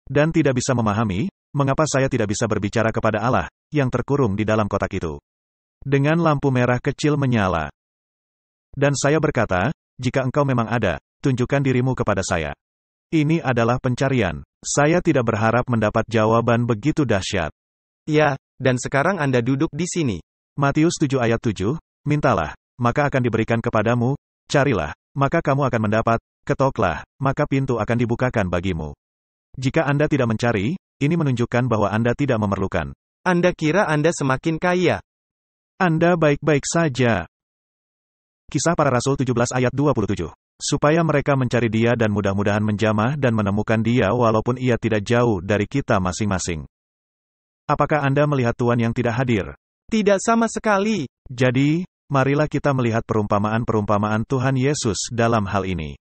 Dan tidak bisa memahami, mengapa saya tidak bisa berbicara kepada Allah, yang terkurung di dalam kotak itu. Dengan lampu merah kecil menyala. Dan saya berkata, jika engkau memang ada, tunjukkan dirimu kepada saya. Ini adalah pencarian. Saya tidak berharap mendapat jawaban begitu dahsyat. Ya, dan sekarang Anda duduk di sini. Matius 7 ayat 7, mintalah, maka akan diberikan kepadamu, carilah, maka kamu akan mendapat, ketoklah, maka pintu akan dibukakan bagimu. Jika Anda tidak mencari, ini menunjukkan bahwa Anda tidak memerlukan. Anda kira Anda semakin kaya. Anda baik-baik saja. Kisah Para Rasul 17 ayat 27. Supaya mereka mencari dia dan mudah-mudahan menjamah dan menemukan dia walaupun ia tidak jauh dari kita masing-masing. Apakah Anda melihat Tuhan yang tidak hadir? Tidak sama sekali. Jadi, marilah kita melihat perumpamaan-perumpamaan Tuhan Yesus dalam hal ini.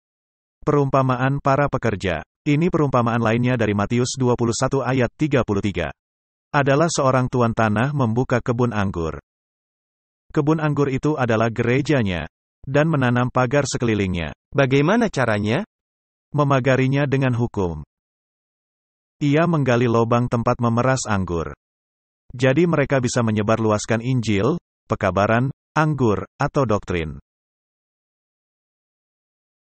Perumpamaan para pekerja. Ini perumpamaan lainnya dari Matius 21 ayat 33. Adalah seorang tuan tanah membuka kebun anggur. Kebun anggur itu adalah gerejanya, dan menanam pagar sekelilingnya. Bagaimana caranya? Memagarinya dengan hukum. Ia menggali lubang tempat memeras anggur. Jadi mereka bisa menyebarluaskan Injil, pekabaran, anggur, atau doktrin.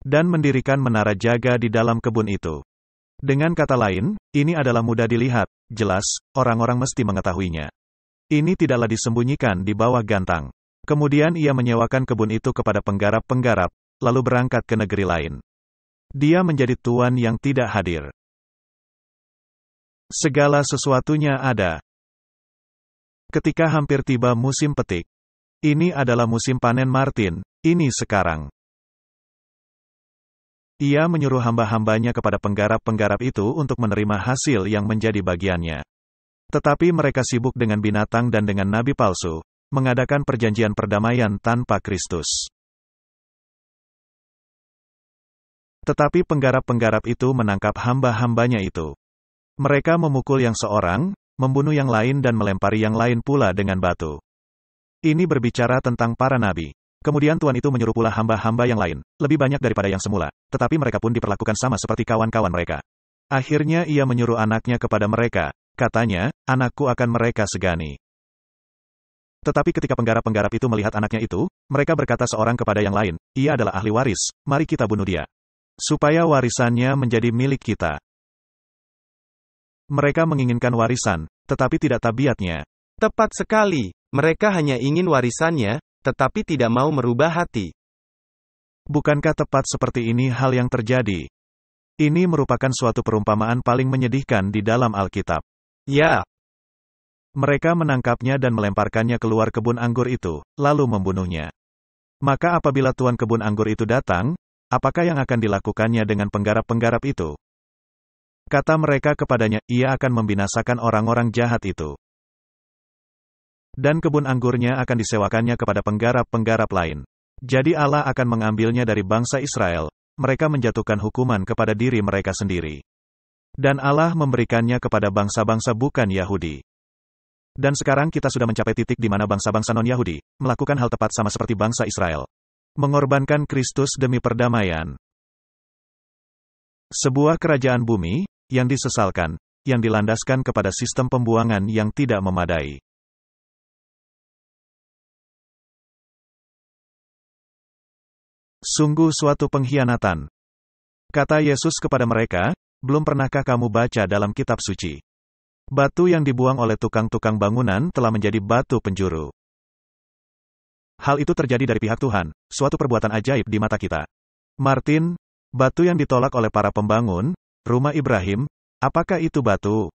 Dan mendirikan menara jaga di dalam kebun itu. Dengan kata lain, ini adalah mudah dilihat, jelas, orang-orang mesti mengetahuinya. Ini tidaklah disembunyikan di bawah gantang. Kemudian ia menyewakan kebun itu kepada penggarap-penggarap, lalu berangkat ke negeri lain. Dia menjadi tuan yang tidak hadir. Segala sesuatunya ada. Ketika hampir tiba musim petik. Ini adalah musim panen Martin, ini sekarang. Ia menyuruh hamba-hambanya kepada penggarap-penggarap itu untuk menerima hasil yang menjadi bagiannya. Tetapi mereka sibuk dengan binatang dan dengan nabi palsu, mengadakan perjanjian perdamaian tanpa Kristus. Tetapi penggarap-penggarap itu menangkap hamba-hambanya itu. Mereka memukul yang seorang, membunuh yang lain dan melempari yang lain pula dengan batu. Ini berbicara tentang para nabi. Kemudian Tuan itu menyuruh pula hamba-hamba yang lain, lebih banyak daripada yang semula, tetapi mereka pun diperlakukan sama seperti kawan-kawan mereka. Akhirnya ia menyuruh anaknya kepada mereka, katanya, anakku akan mereka segani. Tetapi ketika penggarap-penggarap itu melihat anaknya itu, mereka berkata seorang kepada yang lain, ia adalah ahli waris, mari kita bunuh dia. Supaya warisannya menjadi milik kita. Mereka menginginkan warisan, tetapi tidak tabiatnya. Tepat sekali, mereka hanya ingin warisannya, tetapi tidak mau merubah hati. Bukankah tepat seperti ini hal yang terjadi? Ini merupakan suatu perumpamaan paling menyedihkan di dalam Alkitab. Ya. Mereka menangkapnya dan melemparkannya keluar kebun anggur itu, lalu membunuhnya. Maka apabila tuan kebun anggur itu datang, apakah yang akan dilakukannya dengan penggarap-penggarap itu? Kata mereka kepadanya, ia akan membinasakan orang-orang jahat itu. Dan kebun anggurnya akan disewakannya kepada penggarap-penggarap lain. Jadi Allah akan mengambilnya dari bangsa Israel, mereka menjatuhkan hukuman kepada diri mereka sendiri. Dan Allah memberikannya kepada bangsa-bangsa bukan Yahudi. Dan sekarang kita sudah mencapai titik di mana bangsa-bangsa non-Yahudi melakukan hal tepat sama seperti bangsa Israel. Mengorbankan Kristus demi perdamaian. Sebuah kerajaan bumi yang disesalkan, yang dilandaskan kepada sistem pembuangan yang tidak memadai. Sungguh suatu pengkhianatan. Kata Yesus kepada mereka, belum pernahkah kamu baca dalam kitab suci? Batu yang dibuang oleh tukang-tukang bangunan telah menjadi batu penjuru. Hal itu terjadi dari pihak Tuhan, suatu perbuatan ajaib di mata kita. Martin, batu yang ditolak oleh para pembangun, rumah Ibrahim, apakah itu batu?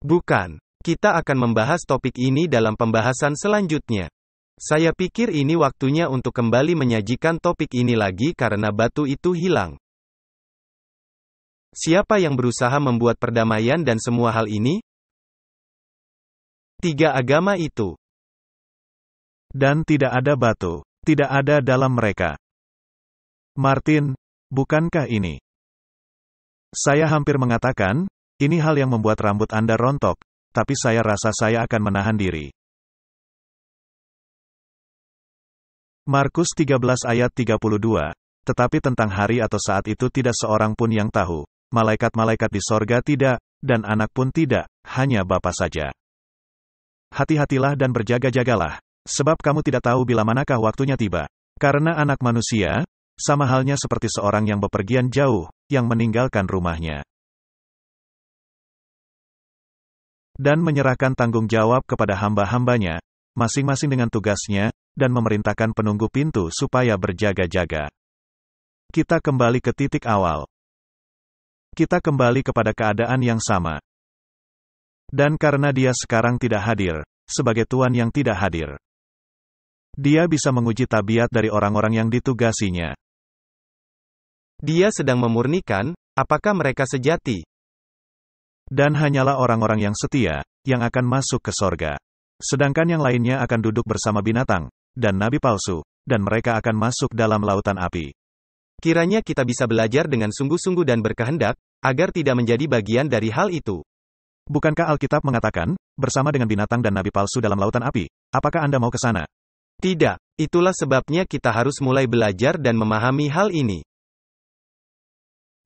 Bukan. Kita akan membahas topik ini dalam pembahasan selanjutnya. Saya pikir ini waktunya untuk kembali menyajikan topik ini lagi karena batu itu hilang. Siapa yang berusaha membuat perdamaian dan semua hal ini? Tiga agama itu. Dan tidak ada batu, tidak ada dalam mereka. Martin, bukankah ini? Saya hampir mengatakan, ini hal yang membuat rambut Anda rontok, tapi saya rasa saya akan menahan diri. Markus 13 ayat 32. Tetapi tentang hari atau saat itu tidak seorang pun yang tahu, malaikat-malaikat di sorga tidak, dan anak pun tidak, hanya Bapa saja. Hati-hatilah dan berjaga-jagalah, sebab kamu tidak tahu bila manakah waktunya tiba. Karena anak manusia, sama halnya seperti seorang yang bepergian jauh, yang meninggalkan rumahnya. Dan menyerahkan tanggung jawab kepada hamba-hambanya, masing-masing dengan tugasnya, dan memerintahkan penunggu pintu supaya berjaga-jaga. Kita kembali ke titik awal. Kita kembali kepada keadaan yang sama. Dan karena dia sekarang tidak hadir, sebagai Tuan yang tidak hadir, dia bisa menguji tabiat dari orang-orang yang ditugasinya. Dia sedang memurnikan, apakah mereka sejati? Dan hanyalah orang-orang yang setia, yang akan masuk ke sorga. Sedangkan yang lainnya akan duduk bersama binatang, dan nabi palsu, dan mereka akan masuk dalam lautan api. Kiranya kita bisa belajar dengan sungguh-sungguh dan berkehendak, agar tidak menjadi bagian dari hal itu. Bukankah Alkitab mengatakan, bersama dengan binatang dan nabi palsu dalam lautan api? Apakah Anda mau ke sana? Tidak, itulah sebabnya kita harus mulai belajar dan memahami hal ini.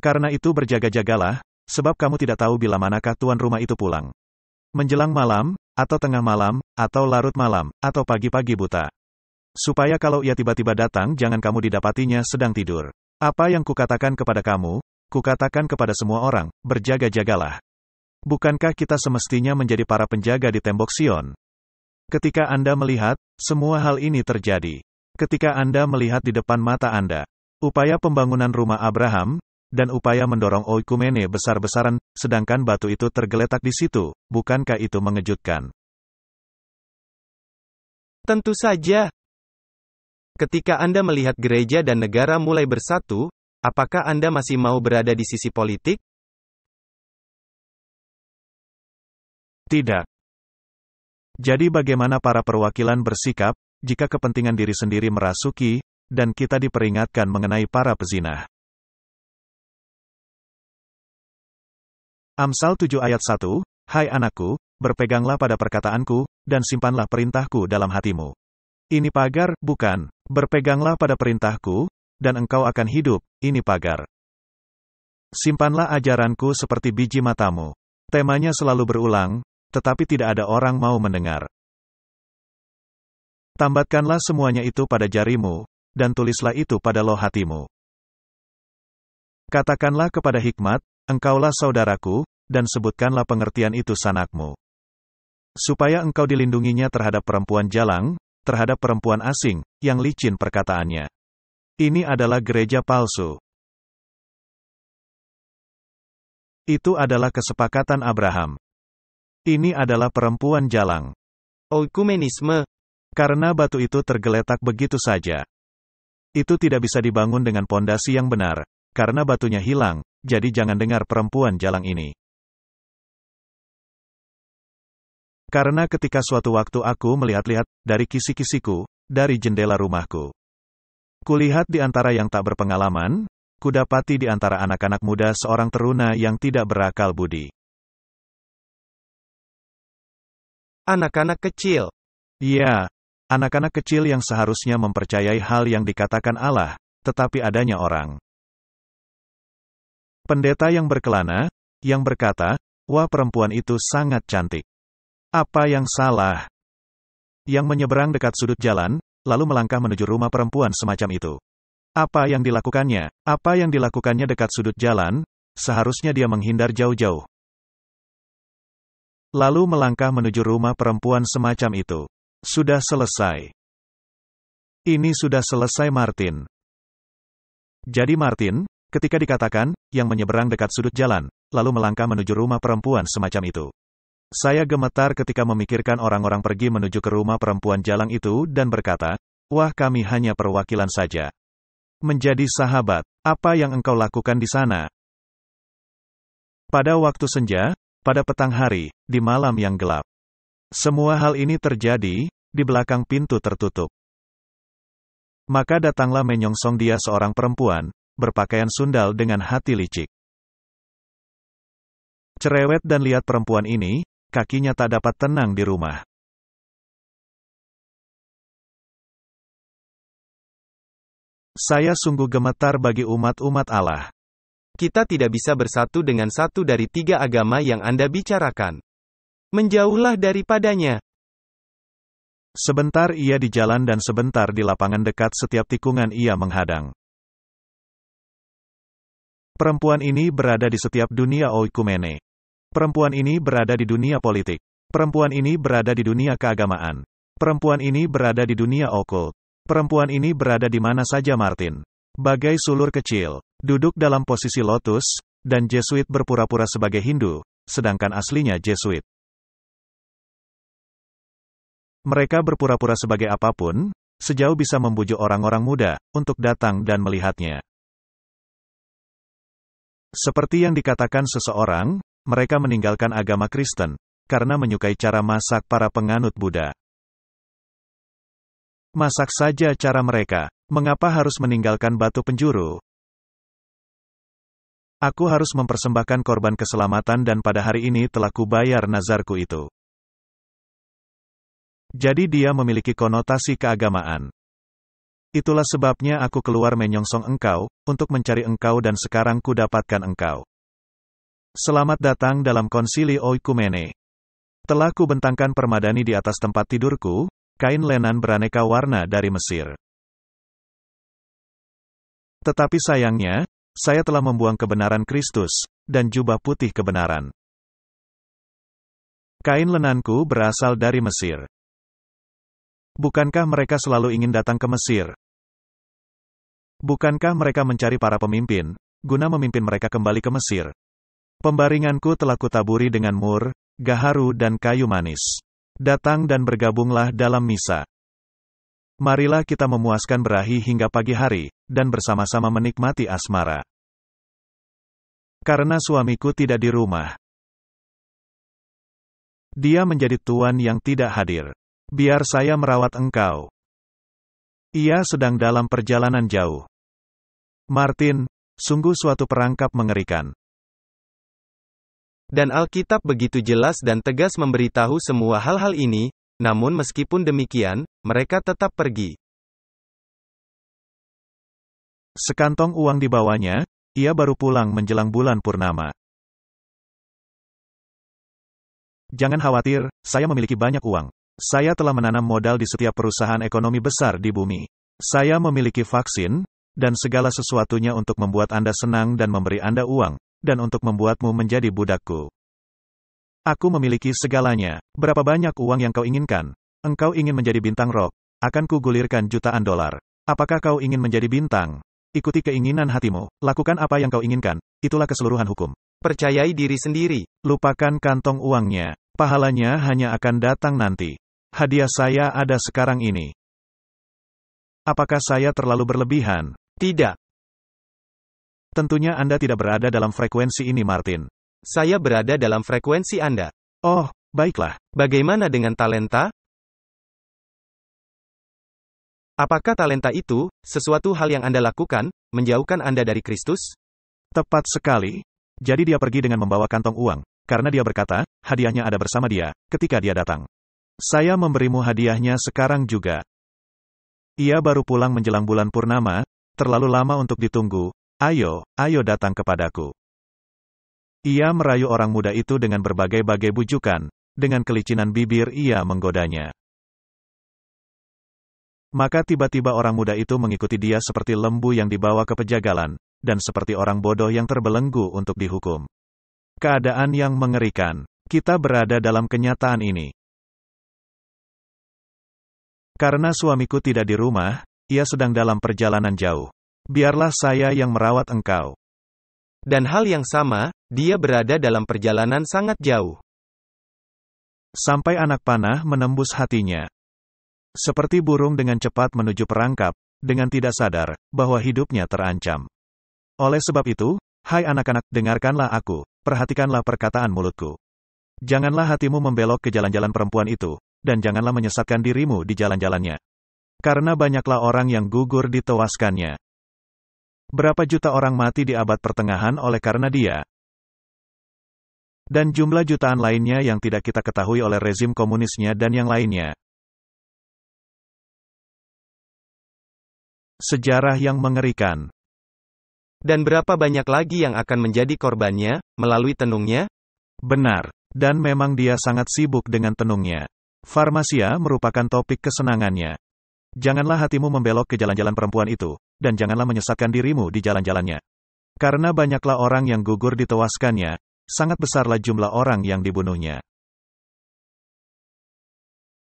Karena itu berjaga-jagalah, sebab kamu tidak tahu bila manakah tuan rumah itu pulang. Menjelang malam, atau tengah malam, atau larut malam, atau pagi-pagi buta. Supaya kalau ia tiba-tiba datang jangan kamu didapatinya sedang tidur. Apa yang kukatakan kepada kamu, kukatakan kepada semua orang, berjaga-jagalah. Bukankah kita semestinya menjadi para penjaga di tembok Sion? Ketika Anda melihat, semua hal ini terjadi. Ketika Anda melihat di depan mata Anda, upaya pembangunan rumah Abraham, dan upaya mendorong oikumene besar-besaran, sedangkan batu itu tergeletak di situ, bukankah itu mengejutkan? Tentu saja. Ketika Anda melihat gereja dan negara mulai bersatu, apakah Anda masih mau berada di sisi politik? Tidak. Jadi bagaimana para perwakilan bersikap, jika kepentingan diri sendiri merasuki, dan kita diperingatkan mengenai para pezinah? Amsal 7 ayat 1, Hai anakku, berpeganglah pada perkataanku, dan simpanlah perintahku dalam hatimu. Ini pagar, bukan, berpeganglah pada perintahku, dan engkau akan hidup, ini pagar. Simpanlah ajaranku seperti biji matamu. Temanya selalu berulang, tetapi tidak ada orang mau mendengar. Tambatkanlah semuanya itu pada jarimu, dan tulislah itu pada loh hatimu. Katakanlah kepada hikmat, engkaulah saudaraku, dan sebutkanlah pengertian itu sanakmu. Supaya engkau dilindunginya terhadap perempuan jalang, terhadap perempuan asing, yang licin perkataannya. Ini adalah gereja palsu. Itu adalah kesepakatan Abraham. Ini adalah perempuan jalang. Oikumenisme. Karena batu itu tergeletak begitu saja. Itu tidak bisa dibangun dengan pondasi yang benar, karena batunya hilang, jadi jangan dengar perempuan jalang ini. Karena ketika suatu waktu aku melihat-lihat, dari kisi-kisiku, dari jendela rumahku. Kulihat di antara yang tak berpengalaman, kudapati di antara anak-anak muda seorang teruna yang tidak berakal budi. Anak-anak kecil. Ya, anak-anak kecil yang seharusnya mempercayai hal yang dikatakan Allah, tetapi adanya orang. Pendeta yang berkelana, yang berkata, wah perempuan itu sangat cantik. Apa yang salah? Yang menyeberang dekat sudut jalan, lalu melangkah menuju rumah perempuan semacam itu. Apa yang dilakukannya? Apa yang dilakukannya dekat sudut jalan? Seharusnya dia menghindar jauh-jauh. Lalu melangkah menuju rumah perempuan semacam itu. Sudah selesai. Ini sudah selesai Martin. Jadi Martin, ketika dikatakan, yang menyeberang dekat sudut jalan, lalu melangkah menuju rumah perempuan semacam itu. Saya gemetar ketika memikirkan orang-orang pergi menuju ke rumah perempuan jalang itu dan berkata, wah kami hanya perwakilan saja. Menjadi sahabat, apa yang engkau lakukan di sana? Pada waktu senja, pada petang hari, di malam yang gelap. Semua hal ini terjadi, di belakang pintu tertutup. Maka datanglah menyongsong dia seorang perempuan, berpakaian sundal dengan hati licik. Cerewet dan lihat perempuan ini, kakinya tak dapat tenang di rumah. Saya sungguh gemetar bagi umat-umat Allah. Kita tidak bisa bersatu dengan satu dari tiga agama yang Anda bicarakan. Menjauhlah daripadanya. Sebentar ia di jalan dan sebentar di lapangan dekat setiap tikungan ia menghadang. Perempuan ini berada di setiap dunia oikumene. Perempuan ini berada di dunia politik. Perempuan ini berada di dunia keagamaan. Perempuan ini berada di dunia okult. Perempuan ini berada di mana saja Martin. Bagai sulur kecil, duduk dalam posisi lotus, dan Jesuit berpura-pura sebagai Hindu, sedangkan aslinya Jesuit. Mereka berpura-pura sebagai apapun, sejauh bisa membujuk orang-orang muda, untuk datang dan melihatnya. Seperti yang dikatakan seseorang, mereka meninggalkan agama Kristen, karena menyukai cara masak para penganut Buddha. Masak saja cara mereka, mengapa harus meninggalkan batu penjuru? Aku harus mempersembahkan korban keselamatan dan pada hari ini telah kubayar nazarku itu. Jadi dia memiliki konotasi keagamaan. Itulah sebabnya aku keluar menyongsong engkau, untuk mencari engkau dan sekarang ku dapatkan engkau. Selamat datang dalam konsili oikumene. Telah ku bentangkan permadani di atas tempat tidurku, kain lenan beraneka warna dari Mesir. Tetapi sayangnya, saya telah membuang kebenaran Kristus, dan jubah putih kebenaran. Kain lenanku berasal dari Mesir. Bukankah mereka selalu ingin datang ke Mesir? Bukankah mereka mencari para pemimpin, guna memimpin mereka kembali ke Mesir? Pembaringanku telah kutaburi dengan mur, gaharu dan kayu manis. Datang dan bergabunglah dalam misa. Marilah kita memuaskan berahi hingga pagi hari, dan bersama-sama menikmati asmara. Karena suamiku tidak di rumah. Dia menjadi tuan yang tidak hadir. Biar saya merawat engkau. Ia sedang dalam perjalanan jauh. Martin, sungguh suatu perangkap mengerikan. Dan Alkitab begitu jelas dan tegas memberitahu semua hal-hal ini, namun meskipun demikian, mereka tetap pergi. Sekantong uang dibawanya, ia baru pulang menjelang bulan purnama. Jangan khawatir, saya memiliki banyak uang. Saya telah menanam modal di setiap perusahaan ekonomi besar di bumi. Saya memiliki vaksin, dan segala sesuatunya untuk membuat Anda senang dan memberi Anda uang, dan untuk membuatmu menjadi budakku. Aku memiliki segalanya. Berapa banyak uang yang kau inginkan? Engkau ingin menjadi bintang rock? Akan kugulirkan jutaan dolar. Apakah kau ingin menjadi bintang? Ikuti keinginan hatimu. Lakukan apa yang kau inginkan. Itulah keseluruhan hukum. Percayai diri sendiri. Lupakan kantong uangnya. Pahalanya hanya akan datang nanti. Hadiah saya ada sekarang ini. Apakah saya terlalu berlebihan? Tidak. Tentunya Anda tidak berada dalam frekuensi ini, Martin. Saya berada dalam frekuensi Anda. Oh, baiklah. Bagaimana dengan talenta? Apakah talenta itu, sesuatu hal yang Anda lakukan, menjauhkan Anda dari Kristus? Tepat sekali. Jadi dia pergi dengan membawa kantong uang, karena dia berkata, hadiahnya ada bersama dia, ketika dia datang. Saya memberimu hadiahnya sekarang juga. Ia baru pulang menjelang bulan purnama, terlalu lama untuk ditunggu. Ayo, ayo datang kepadaku. Ia merayu orang muda itu dengan berbagai-bagai bujukan, dengan kelicinan bibir ia menggodanya. Maka tiba-tiba orang muda itu mengikuti dia seperti lembu yang dibawa ke pejagalan, dan seperti orang bodoh yang terbelenggu untuk dihukum. Keadaan yang mengerikan. Kita berada dalam kenyataan ini. Karena suamiku tidak di rumah, ia sedang dalam perjalanan jauh. Biarlah saya yang merawat engkau. Dan hal yang sama, dia berada dalam perjalanan sangat jauh. Sampai anak panah menembus hatinya. Seperti burung dengan cepat menuju perangkap, dengan tidak sadar, bahwa hidupnya terancam. Oleh sebab itu, hai anak-anak, dengarkanlah aku, perhatikanlah perkataan mulutku. Janganlah hatimu membelok ke jalan-jalan perempuan itu, dan janganlah menyesatkan dirimu di jalan-jalannya. Karena banyaklah orang yang gugur ditewaskannya. Berapa juta orang mati di abad pertengahan oleh karena dia. Dan jumlah jutaan lainnya yang tidak kita ketahui oleh rezim komunisnya dan yang lainnya. Sejarah yang mengerikan. Dan berapa banyak lagi yang akan menjadi korbannya, melalui tenungnya? Benar. Dan memang dia sangat sibuk dengan tenungnya. Farmasia merupakan topik kesenangannya. Janganlah hatimu membelok ke jalan-jalan perempuan itu, dan janganlah menyesatkan dirimu di jalan-jalannya. Karena banyaklah orang yang gugur ditewaskannya, sangat besarlah jumlah orang yang dibunuhnya.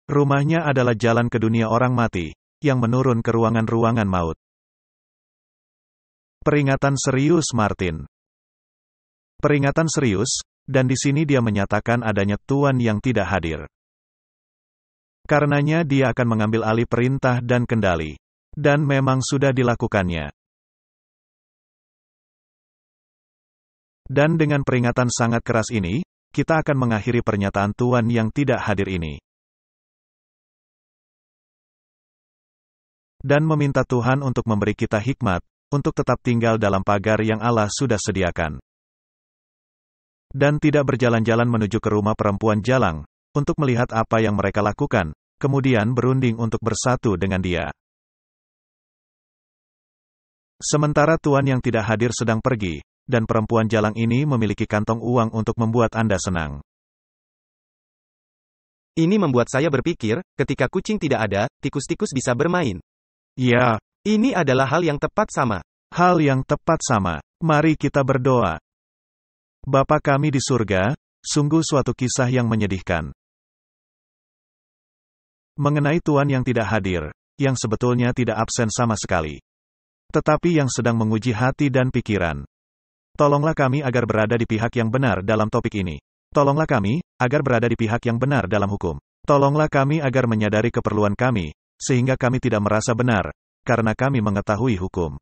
Rumahnya adalah jalan ke dunia orang mati, yang menurun ke ruangan-ruangan maut. Peringatan serius Martin. Peringatan serius, dan di sini dia menyatakan adanya Tuan yang tidak hadir. Karenanya dia akan mengambil alih perintah dan kendali. Dan memang sudah dilakukannya. Dan dengan peringatan sangat keras ini, kita akan mengakhiri pernyataan Tuan yang tidak hadir ini. Dan meminta Tuhan untuk memberi kita hikmat, untuk tetap tinggal dalam pagar yang Allah sudah sediakan. Dan tidak berjalan-jalan menuju ke rumah perempuan jalang, untuk melihat apa yang mereka lakukan, kemudian berunding untuk bersatu dengan dia. Sementara Tuan yang tidak hadir sedang pergi, dan perempuan jalang ini memiliki kantong uang untuk membuat Anda senang. Ini membuat saya berpikir, ketika kucing tidak ada, tikus-tikus bisa bermain. Ya, Ini adalah hal yang tepat sama. hal yang tepat sama. Mari kita berdoa. Bapa kami di surga, sungguh suatu kisah yang menyedihkan. Mengenai Tuhan yang tidak hadir, yang sebetulnya tidak absen sama sekali. Tetapi yang sedang menguji hati dan pikiran. Tolonglah kami agar berada di pihak yang benar dalam topik ini. Tolonglah kami, agar berada di pihak yang benar dalam hukum. Tolonglah kami agar menyadari keperluan kami, sehingga kami tidak merasa benar, karena kami mengetahui hukum.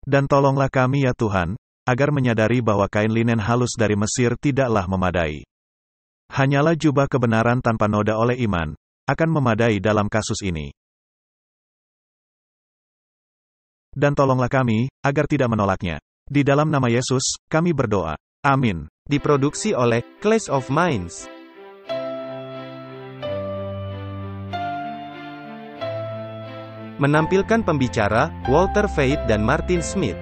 Dan tolonglah kami ya Tuhan, agar menyadari bahwa kain linen halus dari Mesir tidaklah memadai. Hanyalah jubah kebenaran tanpa noda oleh iman, akan memadai dalam kasus ini. Dan tolonglah kami, agar tidak menolaknya. Di dalam nama Yesus, kami berdoa. Amin. Diproduksi oleh Clash of Minds. Menampilkan pembicara, Walter Veit dan Martin Smith.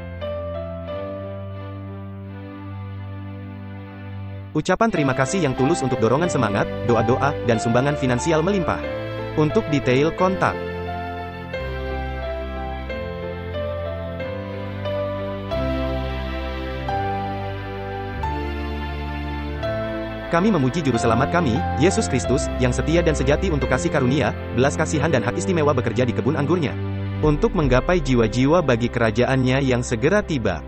Ucapan terima kasih yang tulus untuk dorongan semangat, doa-doa, dan sumbangan finansial melimpah. Untuk detail kontak. Kami memuji Juru Selamat kami, Yesus Kristus, yang setia dan sejati untuk kasih karunia, belas kasihan dan hak istimewa bekerja di kebun anggurnya. Untuk menggapai jiwa-jiwa bagi kerajaannya yang segera tiba.